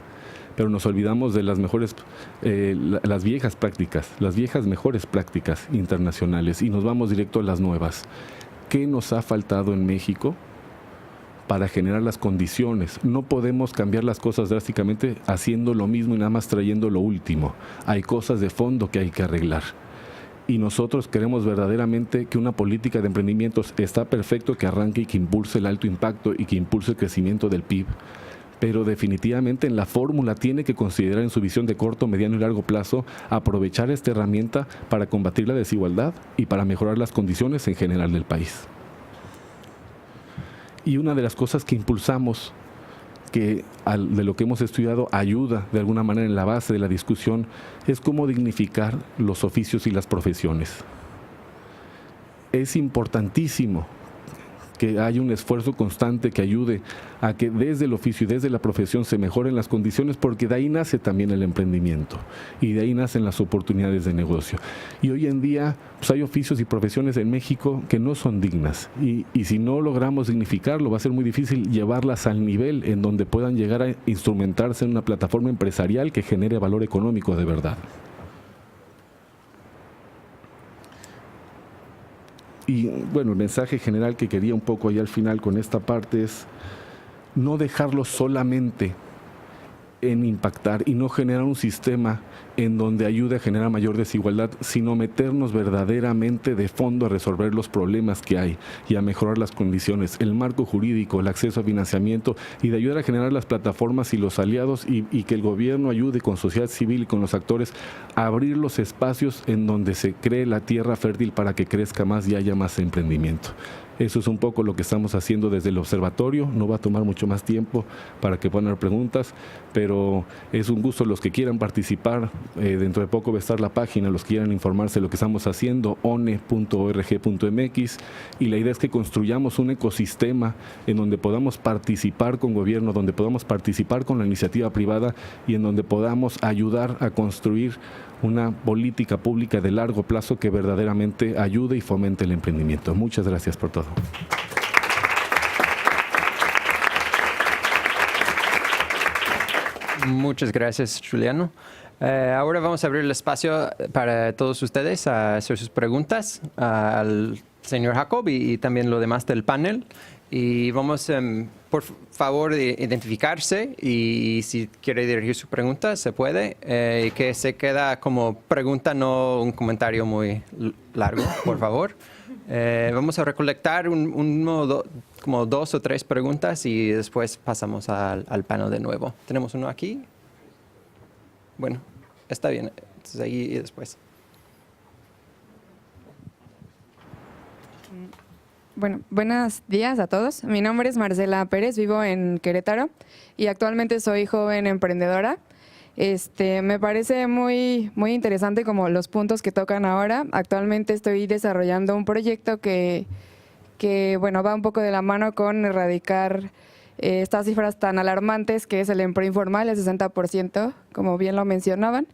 pero nos olvidamos de las mejores, las viejas prácticas, las viejas mejores prácticas internacionales y nos vamos directo a las nuevas. ¿Qué nos ha faltado en México para generar las condiciones? No podemos cambiar las cosas drásticamente haciendo lo mismo y nada más trayendo lo último. Hay cosas de fondo que hay que arreglar. y nosotros queremos verdaderamente que una política de emprendimientos está perfecto que arranque y que impulse el alto impacto y que impulse el crecimiento del PIB. Pero definitivamente en la fórmula tiene que considerar en su visión de corto, mediano y largo plazo aprovechar esta herramienta para combatir la desigualdad y para mejorar las condiciones en general del país. Y una de las cosas que impulsamos, que de lo que hemos estudiado ayuda de alguna manera en la base de la discusión, es cómo dignificar los oficios y las profesiones. Es importantísimo que haya un esfuerzo constante que ayude a que desde el oficio y desde la profesión se mejoren las condiciones, porque de ahí nace también el emprendimiento y de ahí nacen las oportunidades de negocio. Y hoy en día pues hay oficios y profesiones en México que no son dignas y si no logramos dignificarlo va a ser muy difícil llevarlas al nivel en donde puedan llegar a instrumentarse en una plataforma empresarial que genere valor económico de verdad. Y bueno, el mensaje general que quería un poco ahí al final con esta parte es no dejarlo solamente en impactar y no generar un sistema en donde ayude a generar mayor desigualdad, sino meternos verdaderamente de fondo a resolver los problemas que hay y a mejorar las condiciones, el marco jurídico, el acceso a financiamiento y de ayudar a generar las plataformas y los aliados y que el gobierno ayude con sociedad civil y con los actores a abrir los espacios en donde se cree la tierra fértil para que crezca más y haya más emprendimiento. Eso es un poco lo que estamos haciendo desde el observatorio. No va a tomar mucho más tiempo para que puedan haber preguntas, pero es un gusto los que quieran participar. Dentro de poco va a estar la página, los que quieran informarse de lo que estamos haciendo, one.org.mx, y la idea es que construyamos un ecosistema en donde podamos participar con gobierno, donde podamos participar con la iniciativa privada y en donde podamos ayudar a construir una política pública de largo plazo que verdaderamente ayude y fomente el emprendimiento. Muchas gracias por todo. Muchas gracias, Juliano. Ahora vamos a abrir el espacio para todos ustedes a hacer sus preguntas al señor Jacob y también lo demás del panel. Y vamos, por favor, identificarse y si quiere dirigir su pregunta, se puede. Que se queda como pregunta, no un comentario muy largo, por favor. Vamos a recolectar como 2 o 3 preguntas y después pasamos al panel de nuevo. ¿Tenemos uno aquí? Bueno, está bien. Entonces ahí y después. Bueno, buenos días a todos. Mi nombre es Marcela Pérez, vivo en Querétaro y actualmente soy joven emprendedora. Me parece muy interesante como los puntos que tocan ahora. Actualmente estoy desarrollando un proyecto que bueno, va un poco de la mano con erradicar estas cifras tan alarmantes que es el empleo informal, el 60%, como bien lo mencionaban.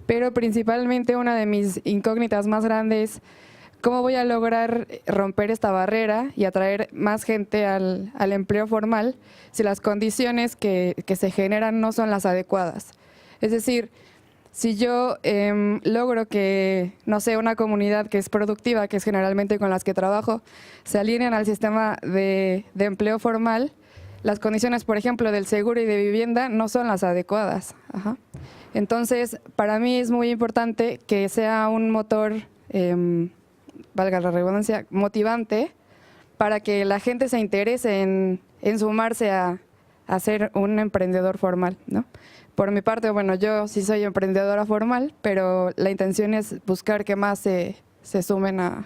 Pero principalmente una de mis incógnitas más grandes, ¿cómo voy a lograr romper esta barrera y atraer más gente al empleo formal si las condiciones que se generan no son las adecuadas? Es decir, si yo logro que, no sé, una comunidad que es productiva, que es generalmente con las que trabajo, se alineen al sistema de empleo formal, las condiciones, por ejemplo, del seguro y de vivienda no son las adecuadas. Ajá. Entonces, para mí es muy importante que sea un motor, valga la redundancia, motivante para que la gente se interese en sumarse a ser un emprendedor formal, ¿no? Por mi parte, bueno, yo sí soy emprendedora formal, pero la intención es buscar que más se sumen a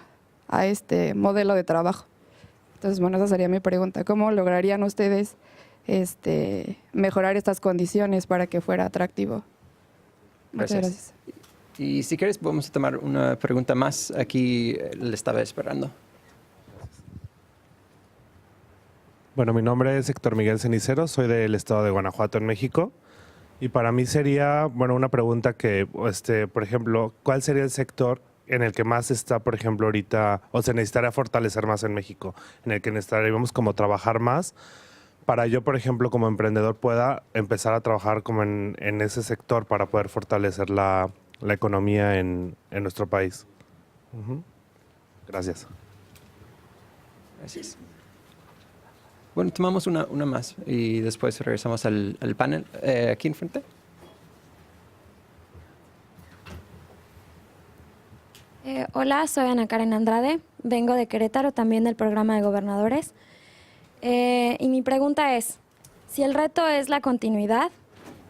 este modelo de trabajo. Entonces, bueno, esa sería mi pregunta. ¿Cómo lograrían ustedes mejorar estas condiciones para que fuera atractivo? Muchas gracias. Y si quieres, vamos a tomar una pregunta más. Aquí le estaba esperando. Bueno, mi nombre es Héctor Miguel Cenicero, soy del estado de Guanajuato, en México. Y para mí sería, bueno, una pregunta que, por ejemplo, ¿cuál sería el sector en el que más está, por ejemplo, ahorita, o se necesitaría fortalecer más en México, en el que necesitaríamos como trabajar más para yo, por ejemplo, como emprendedor pueda empezar a trabajar como en ese sector para poder fortalecer la economía en nuestro país? Gracias. Gracias. Bueno, tomamos una más y después regresamos al panel. Aquí enfrente. Hola, soy Ana Karen Andrade, vengo de Querétaro, también del programa de gobernadores. Y mi pregunta es, si el reto es la continuidad,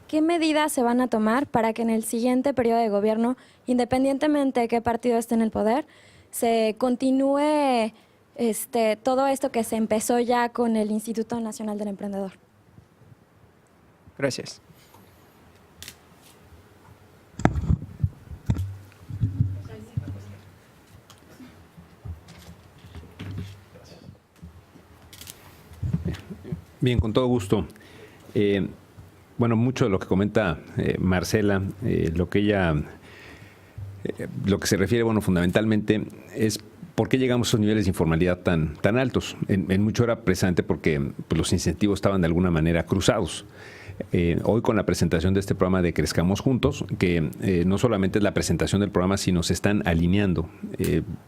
¿qué medidas se van a tomar para que en el siguiente periodo de gobierno, independientemente de qué partido esté en el poder, se continúe todo esto que se empezó ya con el Instituto Nacional del Emprendedor? Gracias. Bien, con todo gusto. Bueno, mucho de lo que comenta Marcela, lo que se refiere, bueno, fundamentalmente es por qué llegamos a esos niveles de informalidad tan altos. En mucho era precisamente porque pues, los incentivos estaban de alguna manera cruzados. Hoy con la presentación de este programa de Crezcamos Juntos, que no solamente es la presentación del programa, sino se están alineando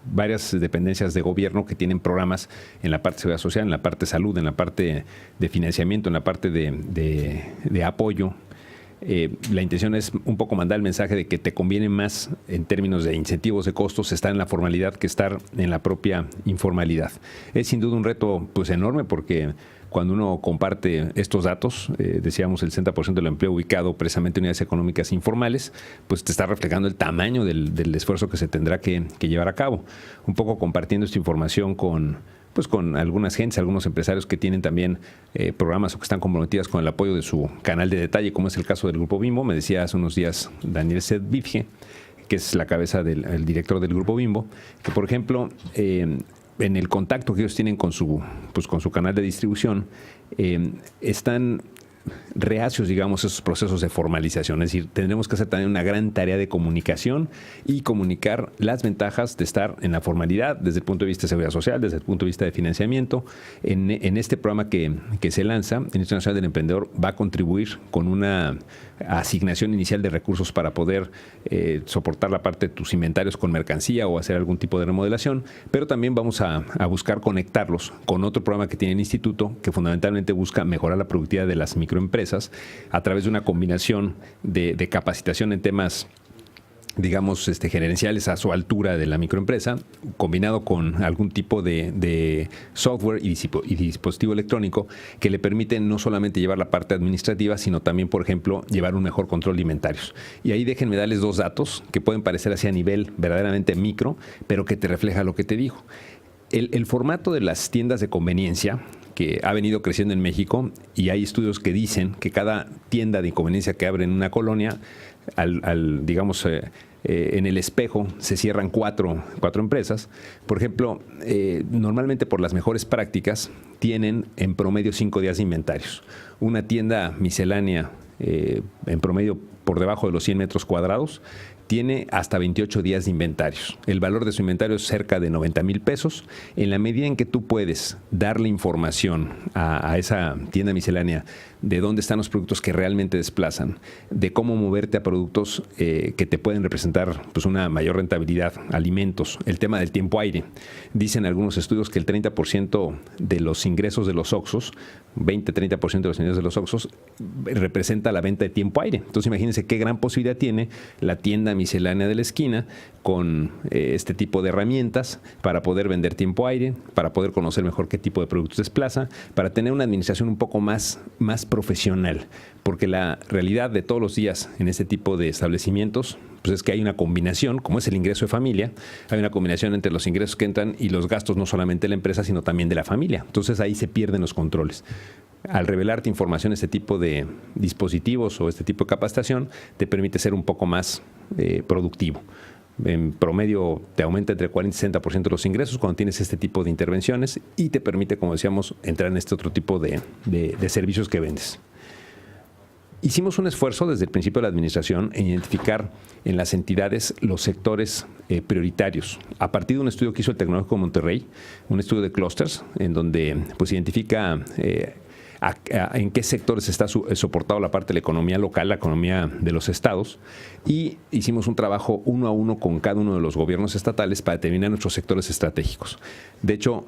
varias dependencias de gobierno que tienen programas en la parte de seguridad social, en la parte de salud, en la parte de financiamiento, en la parte de apoyo. La intención es un poco mandar el mensaje de que te conviene más en términos de incentivos de costos estar en la formalidad que estar en la propia informalidad. Es sin duda un reto pues enorme porque cuando uno comparte estos datos, decíamos el 60% del empleo ubicado precisamente en unidades económicas informales, pues te está reflejando el tamaño del esfuerzo que se tendrá que llevar a cabo. Un poco compartiendo esta información con algunas gentes, algunos empresarios que tienen también programas o que están comprometidas con el apoyo de su canal de detalle, como es el caso del Grupo Bimbo. Me decía hace unos días Daniel Sedvige, que es la cabeza el director del Grupo Bimbo, que por ejemplo en el contacto que ellos tienen con su canal de distribución, están reacios, digamos, esos procesos de formalización. Es decir, tendremos que hacer también una gran tarea de comunicación y comunicar las ventajas de estar en la formalidad desde el punto de vista de seguridad social, desde el punto de vista de financiamiento. En este programa que se lanza, el Instituto Nacional del Emprendedor va a contribuir con una asignación inicial de recursos para poder soportar la parte de tus inventarios con mercancía o hacer algún tipo de remodelación, pero también vamos a buscar conectarlos con otro programa que tiene el instituto que fundamentalmente busca mejorar la productividad de las microempresas a través de una combinación de capacitación en temas, digamos, gerenciales a su altura de la microempresa, combinado con algún tipo de software y dispositivo electrónico que le permiten no solamente llevar la parte administrativa, sino también, por ejemplo, llevar un mejor control de inventarios. Y ahí déjenme darles dos datos que pueden parecer así a nivel verdaderamente micro, pero que te refleja lo que te digo. El formato de las tiendas de conveniencia, que ha venido creciendo en México, y hay estudios que dicen que cada tienda de conveniencia que abre en una colonia, digamos, en el espejo se cierran cuatro empresas. Por ejemplo, normalmente por las mejores prácticas tienen en promedio 5 días de inventarios. Una tienda miscelánea en promedio por debajo de los 100 metros cuadrados tiene hasta 28 días de inventarios. El valor de su inventario es cerca de 90,000 pesos. En la medida en que tú puedes darle información a esa tienda miscelánea de dónde están los productos que realmente desplazan, de cómo moverte a productos que te pueden representar pues, una mayor rentabilidad, alimentos, el tema del tiempo aire. Dicen algunos estudios que el 30% de los ingresos de los Oxxos, 20-30% de los ingresos de los Oxxos, representa la venta de tiempo aire. Entonces imagínense qué gran posibilidad tiene la tienda miscelánea de la esquina con este tipo de herramientas para poder vender tiempo aire, para poder conocer mejor qué tipo de productos desplaza, para tener una administración un poco más profesional, porque la realidad de todos los días en este tipo de establecimientos pues es que hay una combinación, como es el ingreso de familia, hay una combinación entre los ingresos que entran y los gastos no solamente de la empresa, sino también de la familia. Entonces ahí se pierden los controles. Al revelarte información, este tipo de dispositivos o este tipo de capacitación te permite ser un poco más productivo. En promedio te aumenta entre 40 y 60% de los ingresos cuando tienes este tipo de intervenciones y te permite, como decíamos, entrar en este otro tipo de servicios que vendes. Hicimos un esfuerzo desde el principio de la administración en identificar en las entidades los sectores prioritarios. A partir de un estudio que hizo el Tecnológico de Monterrey, un estudio de clústeres, en donde pues identifica en qué sectores está soportado la parte de la economía local, la economía de los estados, y hicimos un trabajo uno a uno con cada uno de los gobiernos estatales para determinar nuestros sectores estratégicos. De hecho,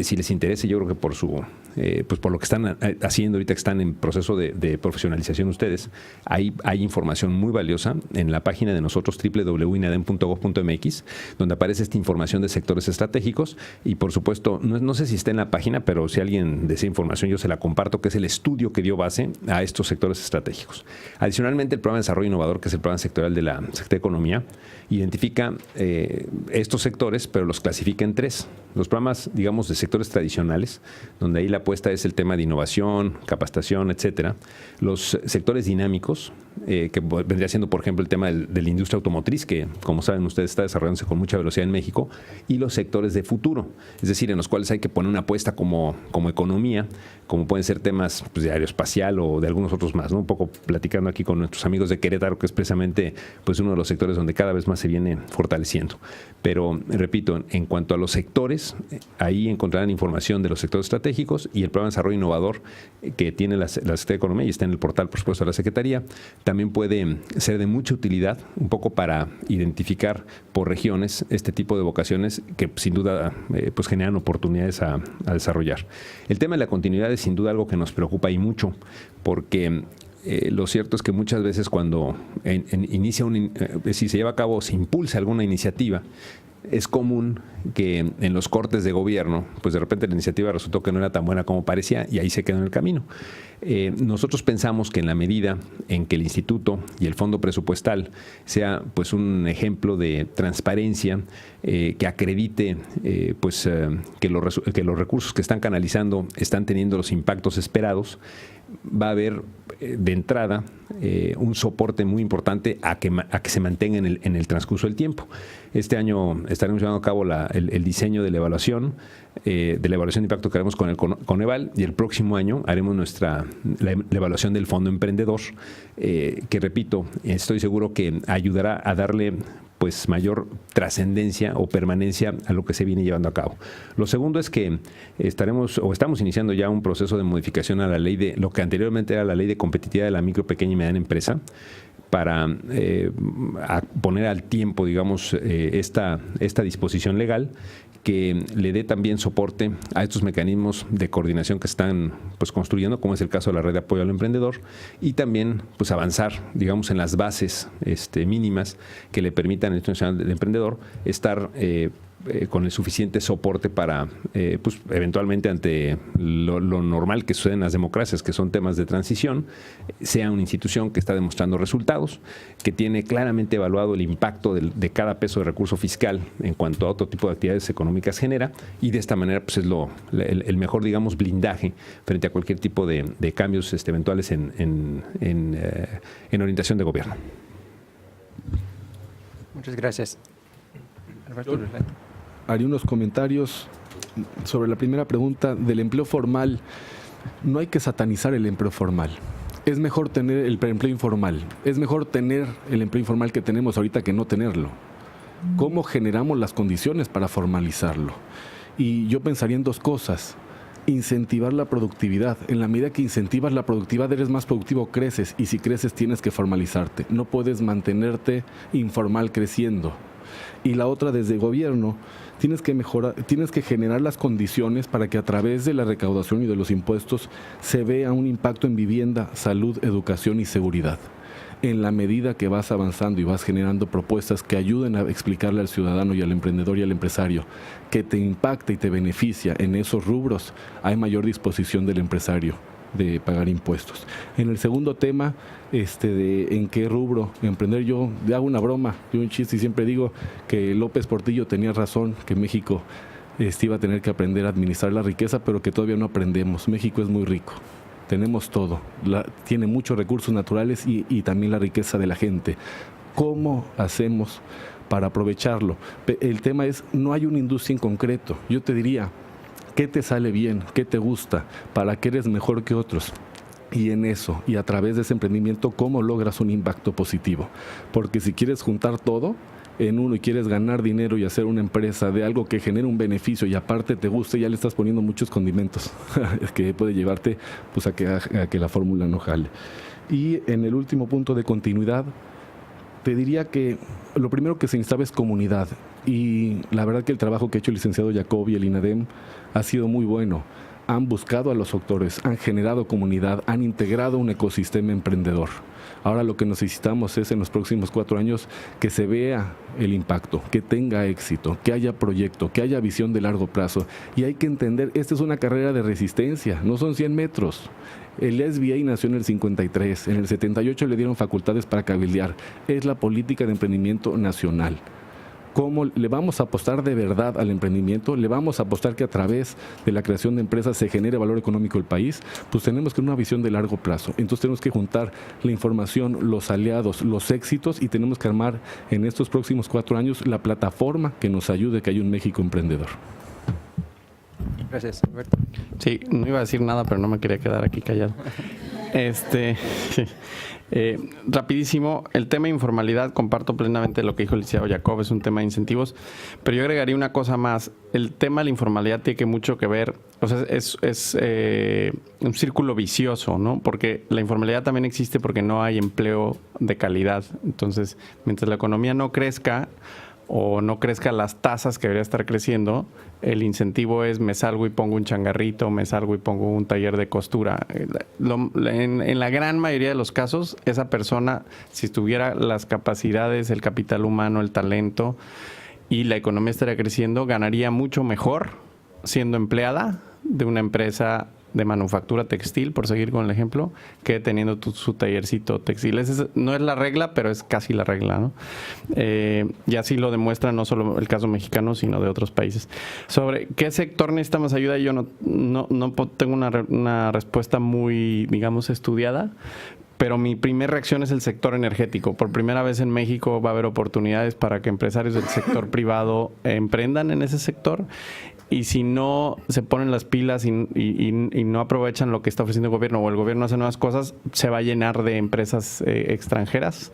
si les interesa, yo creo que por lo que están haciendo ahorita, que están en proceso de profesionalización ustedes, hay información muy valiosa en la página de nosotros, www.inadem.gov.mx, donde aparece esta información de sectores estratégicos, y por supuesto, no sé si está en la página, pero si alguien desea información, yo se la comparto, que es el estudio que dio base a estos sectores estratégicos. Adicionalmente, el programa de desarrollo innovador, que es el programa sectorial de la Secretaría de Economía, identifica estos sectores, pero los clasifica en 3. Los programas, digamos, de sectores tradicionales, donde ahí la apuesta es el tema de innovación, capacitación, etcétera. Los sectores dinámicos, que vendría siendo, por ejemplo, el tema de la industria automotriz, que, como saben ustedes, está desarrollándose con mucha velocidad en México, y los sectores de futuro, es decir, en los cuales hay que poner una apuesta como economía, como pueden ser temas pues, de aeroespacial o de algunos otros más, ¿no? Un poco platicando aquí con nuestros amigos de Querétaro, que es precisamente pues, uno de los sectores donde cada vez más se viene fortaleciendo. Pero, repito, en cuanto a los sectores, ahí encontrarán información de los sectores estratégicos, y el programa de desarrollo innovador que tiene la Secretaría de Economía y está en el portal, por supuesto, de la Secretaría, también puede ser de mucha utilidad, un poco para identificar por regiones este tipo de vocaciones que sin duda pues generan oportunidades a desarrollar. El tema de la continuidad es sin duda algo que nos preocupa y mucho, porque lo cierto es que muchas veces cuando si se lleva a cabo, se impulsa alguna iniciativa, es común que en los cortes de gobierno, pues de repente la iniciativa resultó que no era tan buena como parecía y ahí se quedó en el camino. Nosotros pensamos que en la medida en que el instituto y el fondo presupuestal sea pues un ejemplo de transparencia, que acredite que los recursos que están canalizando están teniendo los impactos esperados, va a haber de entrada un soporte muy importante a que se mantenga en el transcurso del tiempo. Este año estaremos llevando a cabo el diseño de la evaluación de impacto que haremos con el Coneval, y el próximo año haremos la evaluación del Fondo Emprendedor, que repito, estoy seguro que ayudará a darle pues mayor trascendencia o permanencia a lo que se viene llevando a cabo. Lo segundo es que estamos iniciando ya un proceso de modificación a la ley de lo que anteriormente era la ley de competitividad de la micro, pequeña y mediana empresa, para poner al tiempo, digamos, esta disposición legal que le dé también soporte a estos mecanismos de coordinación que están pues construyendo, como es el caso de la red de apoyo al emprendedor, y también pues avanzar, digamos, en las bases mínimas que le permitan al Instituto Nacional del Emprendedor estar con el suficiente soporte para, pues eventualmente ante lo normal que sucede en las democracias, que son temas de transición, sea una institución que está demostrando resultados, que tiene claramente evaluado el impacto de cada peso de recurso fiscal en cuanto a otro tipo de actividades económicas genera, y de esta manera pues es el mejor, digamos, blindaje frente a cualquier tipo de cambios eventuales en orientación de gobierno. Muchas gracias. Alberto. Haría unos comentarios sobre la primera pregunta del empleo formal. No hay que satanizar el empleo formal. Es mejor tener el empleo informal. Es mejor tener el empleo informal que tenemos ahorita que no tenerlo. ¿Cómo generamos las condiciones para formalizarlo? Y yo pensaría en 2 cosas. Incentivar la productividad. En la medida que incentivas la productividad, eres más productivo, creces. Y si creces, tienes que formalizarte. No puedes mantenerte informal creciendo. Y la otra, desde el gobierno, tienes que generar las condiciones para que a través de la recaudación y de los impuestos se vea un impacto en vivienda, salud, educación y seguridad. En la medida que vas avanzando y vas generando propuestas que ayuden a explicarle al ciudadano y al emprendedor y al empresario que te impacta y te beneficia en esos rubros, hay mayor disposición del empresario de pagar impuestos. En el segundo tema, de en qué rubro emprender, yo hago una broma, yo un chiste y siempre digo que López Portillo tenía razón, que México iba a tener que aprender a administrar la riqueza, pero que todavía no aprendemos. México es muy rico, tenemos todo, tiene muchos recursos naturales y también la riqueza de la gente. ¿Cómo hacemos para aprovecharlo? El tema es, no hay una industria en concreto. Yo te diría, ¿qué te sale bien? ¿Qué te gusta? ¿Para qué eres mejor que otros? Y en eso, y a través de ese emprendimiento, ¿cómo logras un impacto positivo? Porque si quieres juntar todo, en uno y quieres ganar dinero y hacer una empresa de algo que genere un beneficio y aparte te guste, ya le estás poniendo muchos condimentos que puede llevarte pues, a que la fórmula no jale. Y en el último punto de continuidad, te diría que lo primero que se necesitaba es comunidad. Y la verdad que el trabajo que ha hecho el licenciado Jacob y el INADEM ha sido muy bueno. Han buscado a los actores, han generado comunidad, han integrado un ecosistema emprendedor. Ahora lo que necesitamos es en los próximos 4 años que se vea el impacto, que tenga éxito, que haya proyecto, que haya visión de largo plazo. Y hay que entender, esta es una carrera de resistencia, no son 100 metros. El SBA nació en el 53, en el 78 le dieron facultades para cabildear. Es la política de emprendimiento nacional. ¿Cómo le vamos a apostar de verdad al emprendimiento? ¿Le vamos a apostar que a través de la creación de empresas se genere valor económico del país? Pues tenemos que tener una visión de largo plazo. Entonces tenemos que juntar la información, los aliados, los éxitos y tenemos que armar en estos próximos 4 años la plataforma que nos ayude a que haya un México emprendedor. Gracias, Alberto. Sí, no iba a decir nada, pero no me quería quedar aquí callado. Rapidísimo, el tema de informalidad, comparto plenamente lo que dijo el licenciado Jacob, es un tema de incentivos, pero yo agregaría una cosa más. El tema de la informalidad tiene mucho que ver, o sea, es un círculo vicioso, ¿no? Porque la informalidad también existe porque no hay empleo de calidad. Entonces, mientras la economía no crezca, o no crezca las tasas que debería estar creciendo, el incentivo es me salgo y pongo un changarrito, me salgo y pongo un taller de costura. En la gran mayoría de los casos, esa persona, si tuviera las capacidades, el capital humano, el talento y la economía estaría creciendo, ganaría mucho mejor siendo empleada de una empresa de manufactura textil, por seguir con el ejemplo, que teniendo su tallercito textil. No es la regla, pero es casi la regla, ¿no? Y así lo demuestra no solo el caso mexicano, sino de otros países. Sobre qué sector necesita más ayuda, yo no tengo una respuesta muy, digamos, estudiada, pero mi primera reacción es el sector energético. Por primera vez en México va a haber oportunidades para que empresarios del sector privado emprendan en ese sector. Y si no se ponen las pilas y no aprovechan lo que está ofreciendo el gobierno o el gobierno hace nuevas cosas, se va a llenar de empresas extranjeras.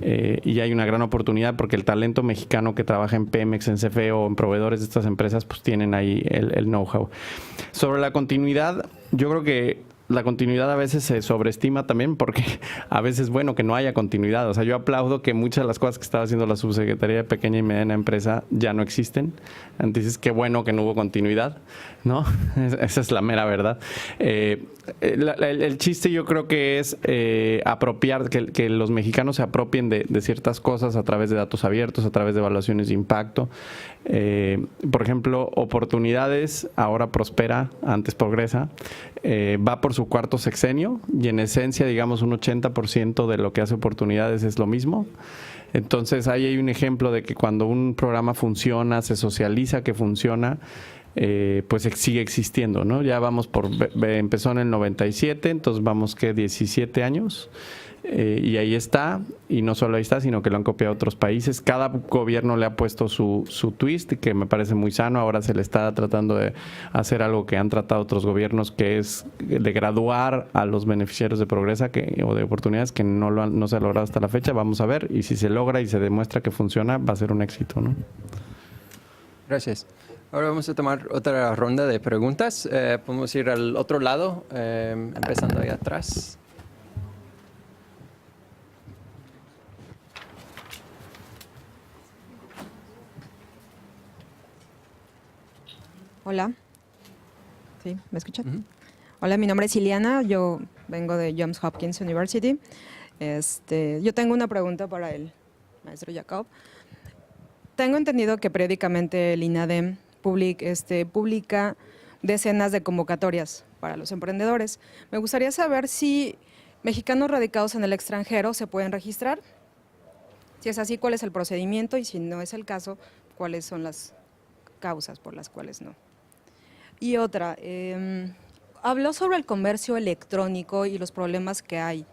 Y hay una gran oportunidad porque el talento mexicano que trabaja en Pemex, en CFE o en proveedores de estas empresas, pues tienen ahí el know-how. Sobre la continuidad, yo creo que la continuidad a veces se sobreestima también porque a veces es bueno que no haya continuidad. O sea, yo aplaudo que muchas de las cosas que estaba haciendo la Subsecretaría de Pequeña y Mediana Empresa ya no existen. Entonces, qué bueno que no hubo continuidad, ¿no? Esa es la mera verdad. El chiste yo creo que es apropiar, que los mexicanos se apropien de ciertas cosas a través de datos abiertos, a través de evaluaciones de impacto. Por ejemplo, Oportunidades, ahora Prospera, antes Progresa, va por su 4º sexenio y en esencia, digamos, un 80% de lo que hace Oportunidades es lo mismo. Entonces, ahí hay un ejemplo de que cuando un programa funciona, se socializa que funciona, pues sigue existiendo, ¿no? Ya vamos empezó en el 97, entonces vamos, ¿qué? 17 años. Y ahí está, y no solo ahí está, sino que lo han copiado otros países. Cada gobierno le ha puesto su twist, que me parece muy sano. Ahora se le está tratando de hacer algo que han tratado otros gobiernos, que es de graduar a los beneficiarios de Progresa o de Oportunidades, que no se ha logrado hasta la fecha. Vamos a ver, y si se logra y se demuestra que funciona, va a ser un éxito, ¿no? Gracias. Ahora vamos a tomar otra ronda de preguntas. Podemos ir al otro lado, empezando ahí atrás. Hola. ¿Sí? ¿Me escuchan? Hola, mi nombre es Iliana, yo vengo de Johns Hopkins University. Yo tengo una pregunta para el maestro Jacob. Tengo entendido que periódicamente el INADEM publica decenas de convocatorias para los emprendedores. Me gustaría saber si mexicanos radicados en el extranjero se pueden registrar. Si es así, ¿cuál es el procedimiento? Y si no es el caso, ¿cuáles son las causas por las cuales no? Y otra, habló sobre el comercio electrónico y los problemas que hay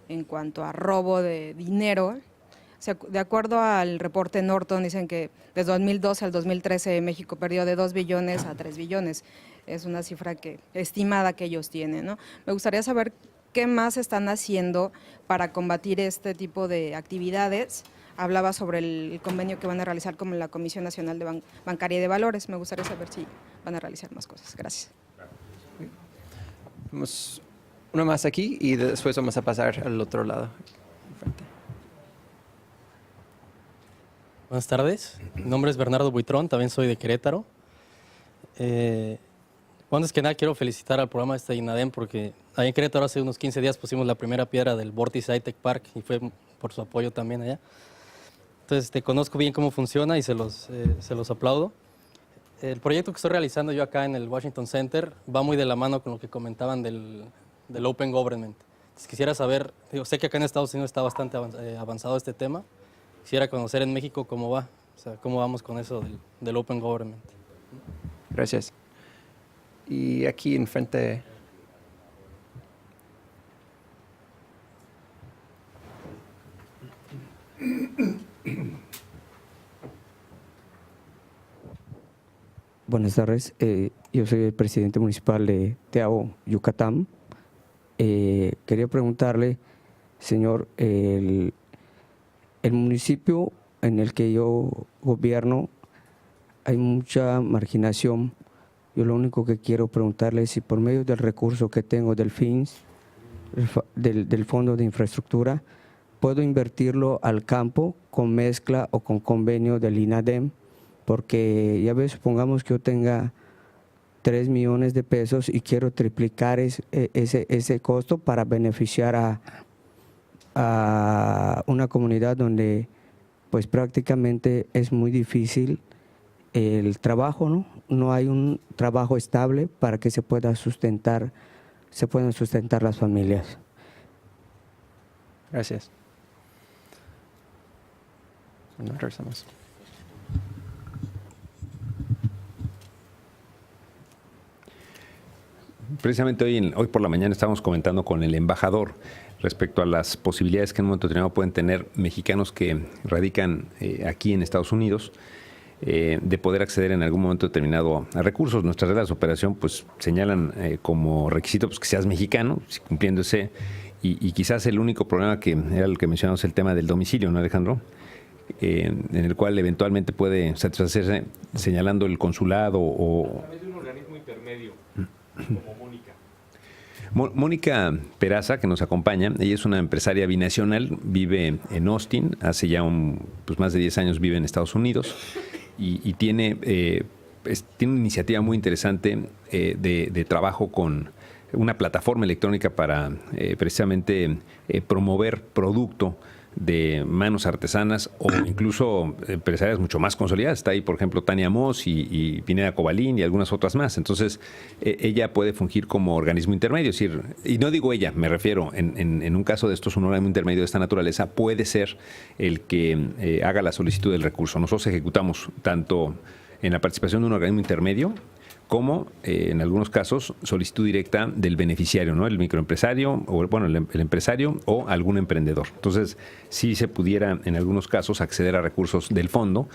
en cuanto a robo de dinero. O sea, de acuerdo al reporte Norton, dicen que desde 2012 al 2013 México perdió de 2 billones a 3 billones. Es una cifra estimada que ellos tienen, ¿no? Me gustaría saber qué más están haciendo para combatir este tipo de actividades hablaba sobre el convenio que van a realizar con la Comisión Nacional de Bancaria y de Valores. Me gustaría saber si van a realizar más cosas. Gracias. Vamos uno más aquí y después vamos a pasar al otro lado. Enfrente. Buenas tardes, mi nombre es Bernardo Buitrón, también soy de Querétaro. Antes que nada quiero felicitar al programa de INADEM porque ahí en Querétaro hace unos 15 días pusimos la primera piedra del Vórtice iTech Park y fue por su apoyo también allá. Entonces conozco bien cómo funciona y se los aplaudo. El proyecto que estoy realizando yo acá en el Washington Center va muy de la mano con lo que comentaban del Open Government. Entonces quisiera saber, sé que acá en Estados Unidos está bastante avanzado este tema. Quisiera conocer en México cómo va, o sea, cómo vamos con eso del Open Government. Gracias. Y aquí enfrente. Buenas tardes, yo soy el presidente municipal de Teao, Yucatán. Quería preguntarle, señor, el municipio en el que yo gobierno hay mucha marginación. Yo lo único que quiero preguntarle es si por medio del recurso que tengo del FINS, del Fondo de Infraestructura, puedo invertirlo al campo con mezcla o con convenio del INADEM, porque ya ves, supongamos que yo tenga 3 millones de pesos y quiero triplicar ese costo para beneficiar a una comunidad donde pues prácticamente es muy difícil el trabajo, ¿no? No hay un trabajo estable para que se puedan sustentar las familias. Gracias. No regresamos. Precisamente hoy por la mañana estábamos comentando con el embajador respecto a las posibilidades que en un momento determinado pueden tener mexicanos que radican aquí en Estados Unidos de poder acceder en algún momento determinado a recursos. Nuestras reglas de operación pues señalan como requisito pues, que seas mexicano, cumpliéndose, y quizás el único problema que era el que mencionamos, el tema del domicilio, ¿no, Alejandro? En el cual eventualmente puede satisfacerse señalando el consulado o... A través de un organismo intermedio, como Mónica. Mónica Peraza, que nos acompaña, ella es una empresaria binacional, vive en Austin, hace ya más de 10 años vive en Estados Unidos y tiene una iniciativa muy interesante de trabajo con una plataforma electrónica para precisamente promover producto de manos artesanas o incluso empresarias mucho más consolidadas. Está ahí, por ejemplo, Tania Moss y Pineda Cobalín y algunas otras más. Entonces, ella puede fungir como organismo intermedio. Es decir, y no digo ella, me refiero, en un caso de estos, un organismo intermedio de esta naturaleza puede ser el que haga la solicitud del recurso. Nosotros ejecutamos tanto en la participación de un organismo intermedio como en algunos casos solicitud directa del beneficiario, ¿no? El microempresario o el empresario o algún emprendedor. Entonces, sí se pudiera en algunos casos acceder a recursos del fondo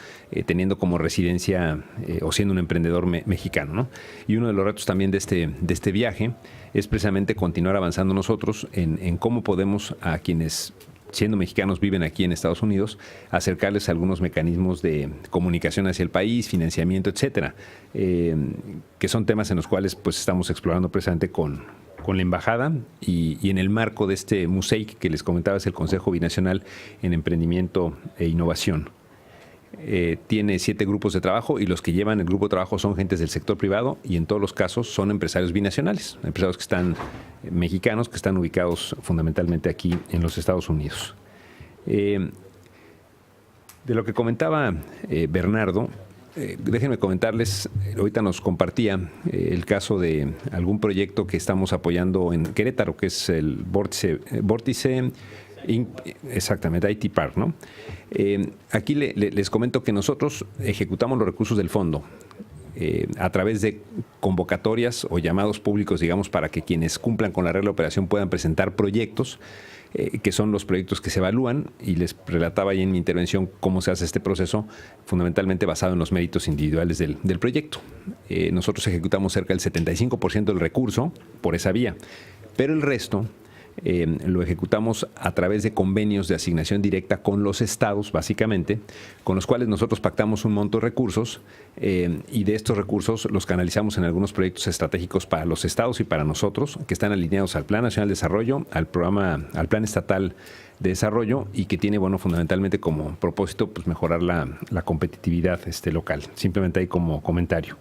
teniendo como residencia o siendo un emprendedor mexicano, ¿no? Y uno de los retos también de este viaje es precisamente continuar avanzando nosotros en cómo podemos a quienes siendo mexicanos viven aquí en Estados Unidos, acercarles a algunos mecanismos de comunicación hacia el país, financiamiento, etcétera, que son temas en los cuales pues estamos explorando precisamente con la embajada y en el marco de este MUSEIC que les comentaba, es el Consejo Binacional en Emprendimiento e Innovación. Tiene 7 grupos de trabajo y los que llevan el grupo de trabajo son gentes del sector privado y en todos los casos son empresarios binacionales, empresarios que están mexicanos, que están ubicados fundamentalmente aquí en los Estados Unidos. De lo que comentaba Bernardo, déjenme comentarles, ahorita nos compartía el caso de algún proyecto que estamos apoyando en Querétaro, que es el Vórtice exactamente, IT Park, ¿no? Aquí les comento que nosotros ejecutamos los recursos del fondo a través de convocatorias o llamados públicos, digamos, para que quienes cumplan con la regla de operación puedan presentar proyectos, que son los proyectos que se evalúan, y les relataba ahí en mi intervención cómo se hace este proceso, fundamentalmente basado en los méritos individuales del proyecto. Nosotros ejecutamos cerca del 75% del recurso por esa vía, pero el resto lo ejecutamos a través de convenios de asignación directa con los estados, básicamente, con los cuales nosotros pactamos un monto de recursos y de estos recursos los canalizamos en algunos proyectos estratégicos para los estados y para nosotros, que están alineados al Plan Nacional de Desarrollo, al Plan Estatal de Desarrollo y que tiene, bueno, fundamentalmente como propósito pues mejorar la competitividad local. Simplemente ahí como comentario.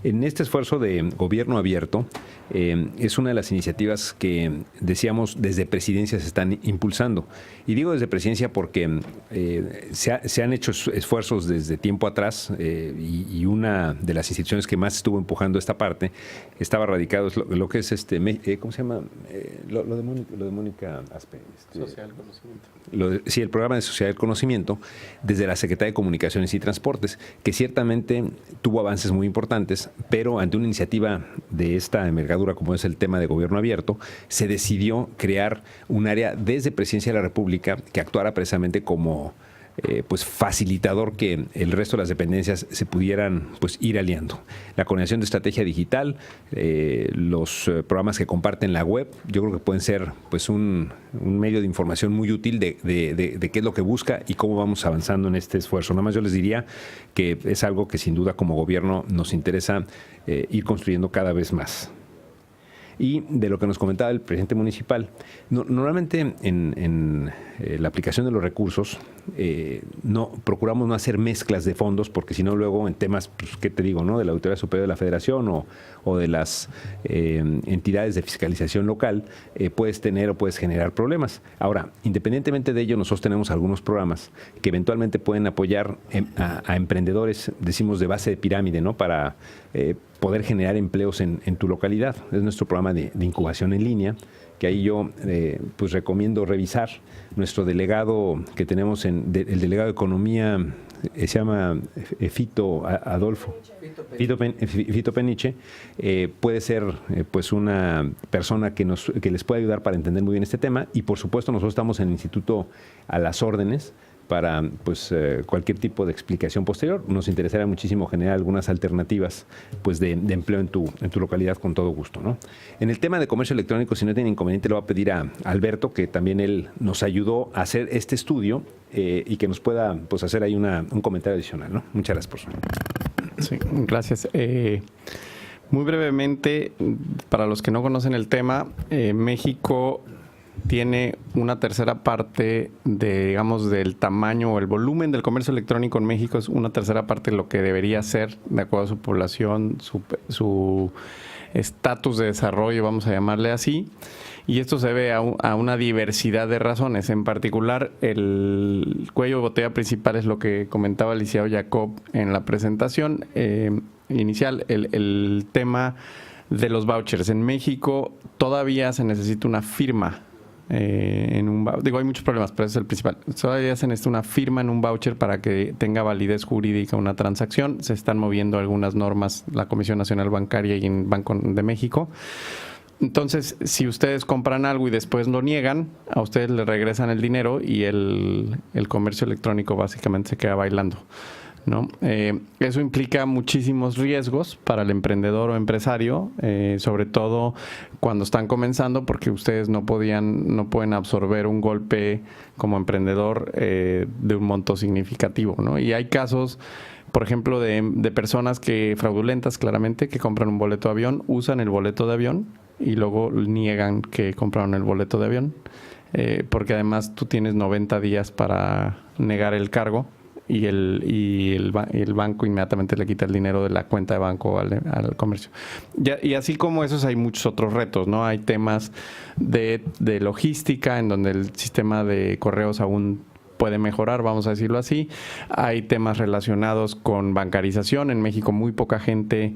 En este esfuerzo de gobierno abierto es una de las iniciativas que, decíamos, desde Presidencia se están impulsando. Y digo desde Presidencia porque se han hecho esfuerzos desde tiempo atrás y una de las instituciones que más estuvo empujando esta parte estaba radicado lo que es ¿cómo se llama? Lo de Mónica Aspe. Social Conocimiento. Sí, el programa de Sociedad del Conocimiento desde la Secretaría de Comunicaciones y Transportes, que ciertamente tuvo avances muy importantes, pero ante una iniciativa de esta envergadura como es el tema de gobierno abierto, se decidió crear un área desde Presidencia de la República que actuara precisamente como pues facilitador que el resto de las dependencias se pudieran pues ir aliando. La coordinación de estrategia digital, los programas que comparten la web, yo creo que pueden ser pues un medio de información muy útil de qué es lo que busca y cómo vamos avanzando en este esfuerzo. Nada más yo les diría que es algo que sin duda como gobierno nos interesa ir construyendo cada vez más. Y de lo que nos comentaba el presidente municipal, normalmente en la aplicación de los recursos procuramos no hacer mezclas de fondos porque si no luego en temas, pues, ¿qué te digo? ¿No? De la Auditoría Superior de la Federación o de las entidades de fiscalización local puedes tener o puedes generar problemas. Ahora, independientemente de ello, nosotros tenemos algunos programas que eventualmente pueden apoyar a emprendedores, decimos de base de pirámide, ¿no? Para poder generar empleos en tu localidad. Es nuestro programa de incubación en línea, que ahí yo pues recomiendo revisar. Nuestro delegado que tenemos, el delegado de Economía, se llama Fito Peniche, puede ser pues una persona que les puede ayudar para entender muy bien este tema y por supuesto nosotros estamos en el instituto a las órdenes para pues cualquier tipo de explicación posterior. Nos interesaría muchísimo generar algunas alternativas pues de empleo en tu localidad con todo gusto, ¿no? En el tema de comercio electrónico, si no tiene inconveniente, le voy a pedir a Alberto, que también él nos ayudó a hacer este estudio y que nos pueda pues hacer ahí un comentario adicional, ¿no? Muchas gracias por su... Sí, gracias. Muy brevemente, para los que no conocen el tema, México tiene una tercera parte del tamaño o el volumen del comercio electrónico en México es una tercera parte de lo que debería ser de acuerdo a su población, su estatus de desarrollo, vamos a llamarle así. Y esto se debe a una diversidad de razones. En particular, el cuello de botella principal es lo que comentaba el licenciado Jacob en la presentación inicial, el tema de los vouchers. En México todavía se necesita una firma hay muchos problemas, pero ese es el principal. Todavía se necesita una firma en un voucher para que tenga validez jurídica una transacción. Se están moviendo algunas normas, la Comisión Nacional Bancaria y en Banco de México. Entonces, si ustedes compran algo y después lo niegan, a ustedes les regresan el dinero y el comercio electrónico básicamente se queda bailando, ¿no? Eso implica muchísimos riesgos para el emprendedor o empresario, sobre todo cuando están comenzando, porque ustedes no pueden absorber un golpe como emprendedor de un monto significativo, ¿no? Y hay casos, por ejemplo, de personas fraudulentas claramente, que compran un boleto de avión, usan el boleto de avión y luego niegan que compraron el boleto de avión, porque además tú tienes 90 días para negar el cargo. Y el banco inmediatamente le quita el dinero de la cuenta de banco al comercio. Y así como esos hay muchos otros retos, ¿no? Hay temas de logística en donde el sistema de correos aún puede mejorar, vamos a decirlo así. Hay temas relacionados con bancarización. En México muy poca gente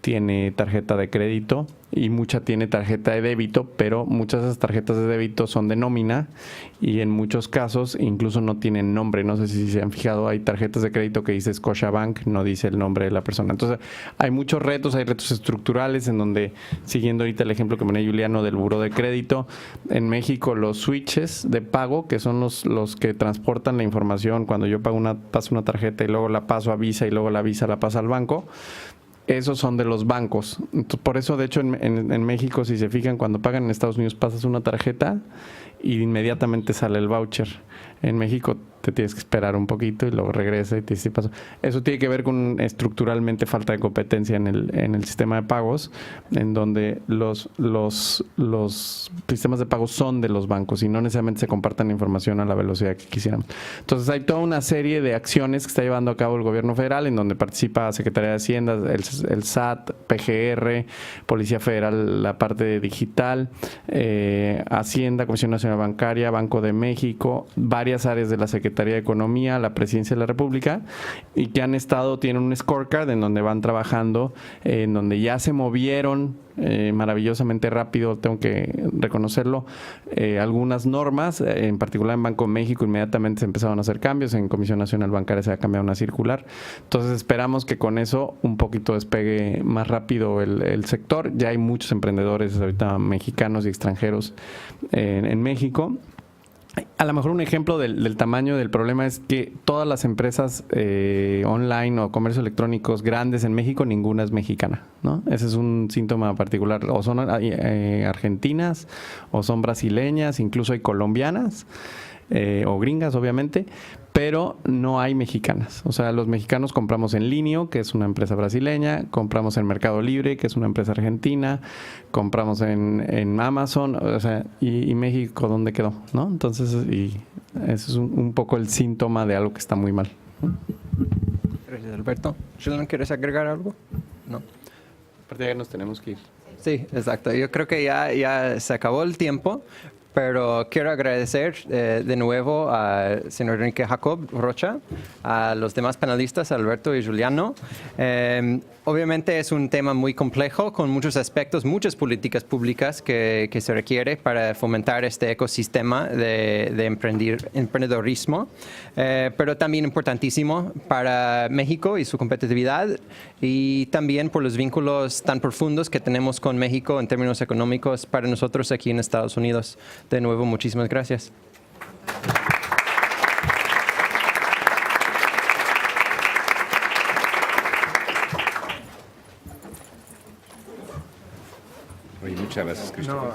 tiene tarjeta de crédito y mucha tiene tarjeta de débito, pero muchas de esas tarjetas de débito son de nómina y en muchos casos incluso no tienen nombre. No sé si se han fijado, hay tarjetas de crédito que dice Scotiabank, no dice el nombre de la persona. Entonces hay muchos retos, hay retos estructurales en donde, siguiendo ahorita el ejemplo que ponía Juliano del buró de crédito, en México los switches de pago, que son los que transportan la información cuando yo paso una tarjeta y luego la paso a Visa y luego la Visa la pasa al banco, esos son de los bancos. Entonces, por eso, de hecho, en México, si se fijan, cuando pagan en Estados Unidos pasas una tarjeta y inmediatamente sale el voucher. En México te tienes que esperar un poquito y luego regresa y te dice paso. Eso tiene que ver con estructuralmente falta de competencia en el sistema de pagos, en donde los sistemas de pagos son de los bancos y no necesariamente se compartan la información a la velocidad que quisiéramos. Entonces hay toda una serie de acciones que está llevando a cabo el gobierno federal, en donde participa Secretaría de Hacienda, el SAT, PGR, Policía Federal, la parte digital, Hacienda, Comisión Nacional Bancaria, Banco de México, varias áreas de la Secretaría de Economía, la Presidencia de la República, y que tienen un scorecard en donde van trabajando, en donde ya se movieron maravillosamente rápido, tengo que reconocerlo, algunas normas, en particular en Banco de México inmediatamente se empezaron a hacer cambios, en Comisión Nacional Bancaria se ha cambiado una circular, entonces esperamos que con eso un poquito despegue más rápido el sector. Ya hay muchos emprendedores ahorita mexicanos y extranjeros en México. A lo mejor un ejemplo del tamaño del problema es que todas las empresas online o comercio electrónicos grandes en México, ninguna es mexicana, ¿no? Ese es un síntoma particular. O son argentinas, o son brasileñas, incluso hay colombianas, o gringas, obviamente, pero no hay mexicanas. O sea, los mexicanos compramos en Linio, que es una empresa brasileña, compramos en Mercado Libre, que es una empresa argentina, compramos en Amazon, o sea, y México, ¿dónde quedó? ¿No? Entonces, y eso es un poco el síntoma de algo que está muy mal. Gracias, Alberto. Sheldon, ¿quieres agregar algo? No. Aparte ya nos tenemos que ir. Sí, exacto. Yo creo que ya se acabó el tiempo, pero quiero agradecer de nuevo al señor Enrique Jacob Rocha, a los demás panelistas, Alberto y Juliano. Obviamente es un tema muy complejo, con muchos aspectos, muchas políticas públicas que se requiere para fomentar este ecosistema de emprendedorismo, pero también importantísimo para México y su competitividad, y también por los vínculos tan profundos que tenemos con México en términos económicos para nosotros aquí en Estados Unidos. De nuevo, muchísimas gracias. Oye, muchas gracias, Cristóbal.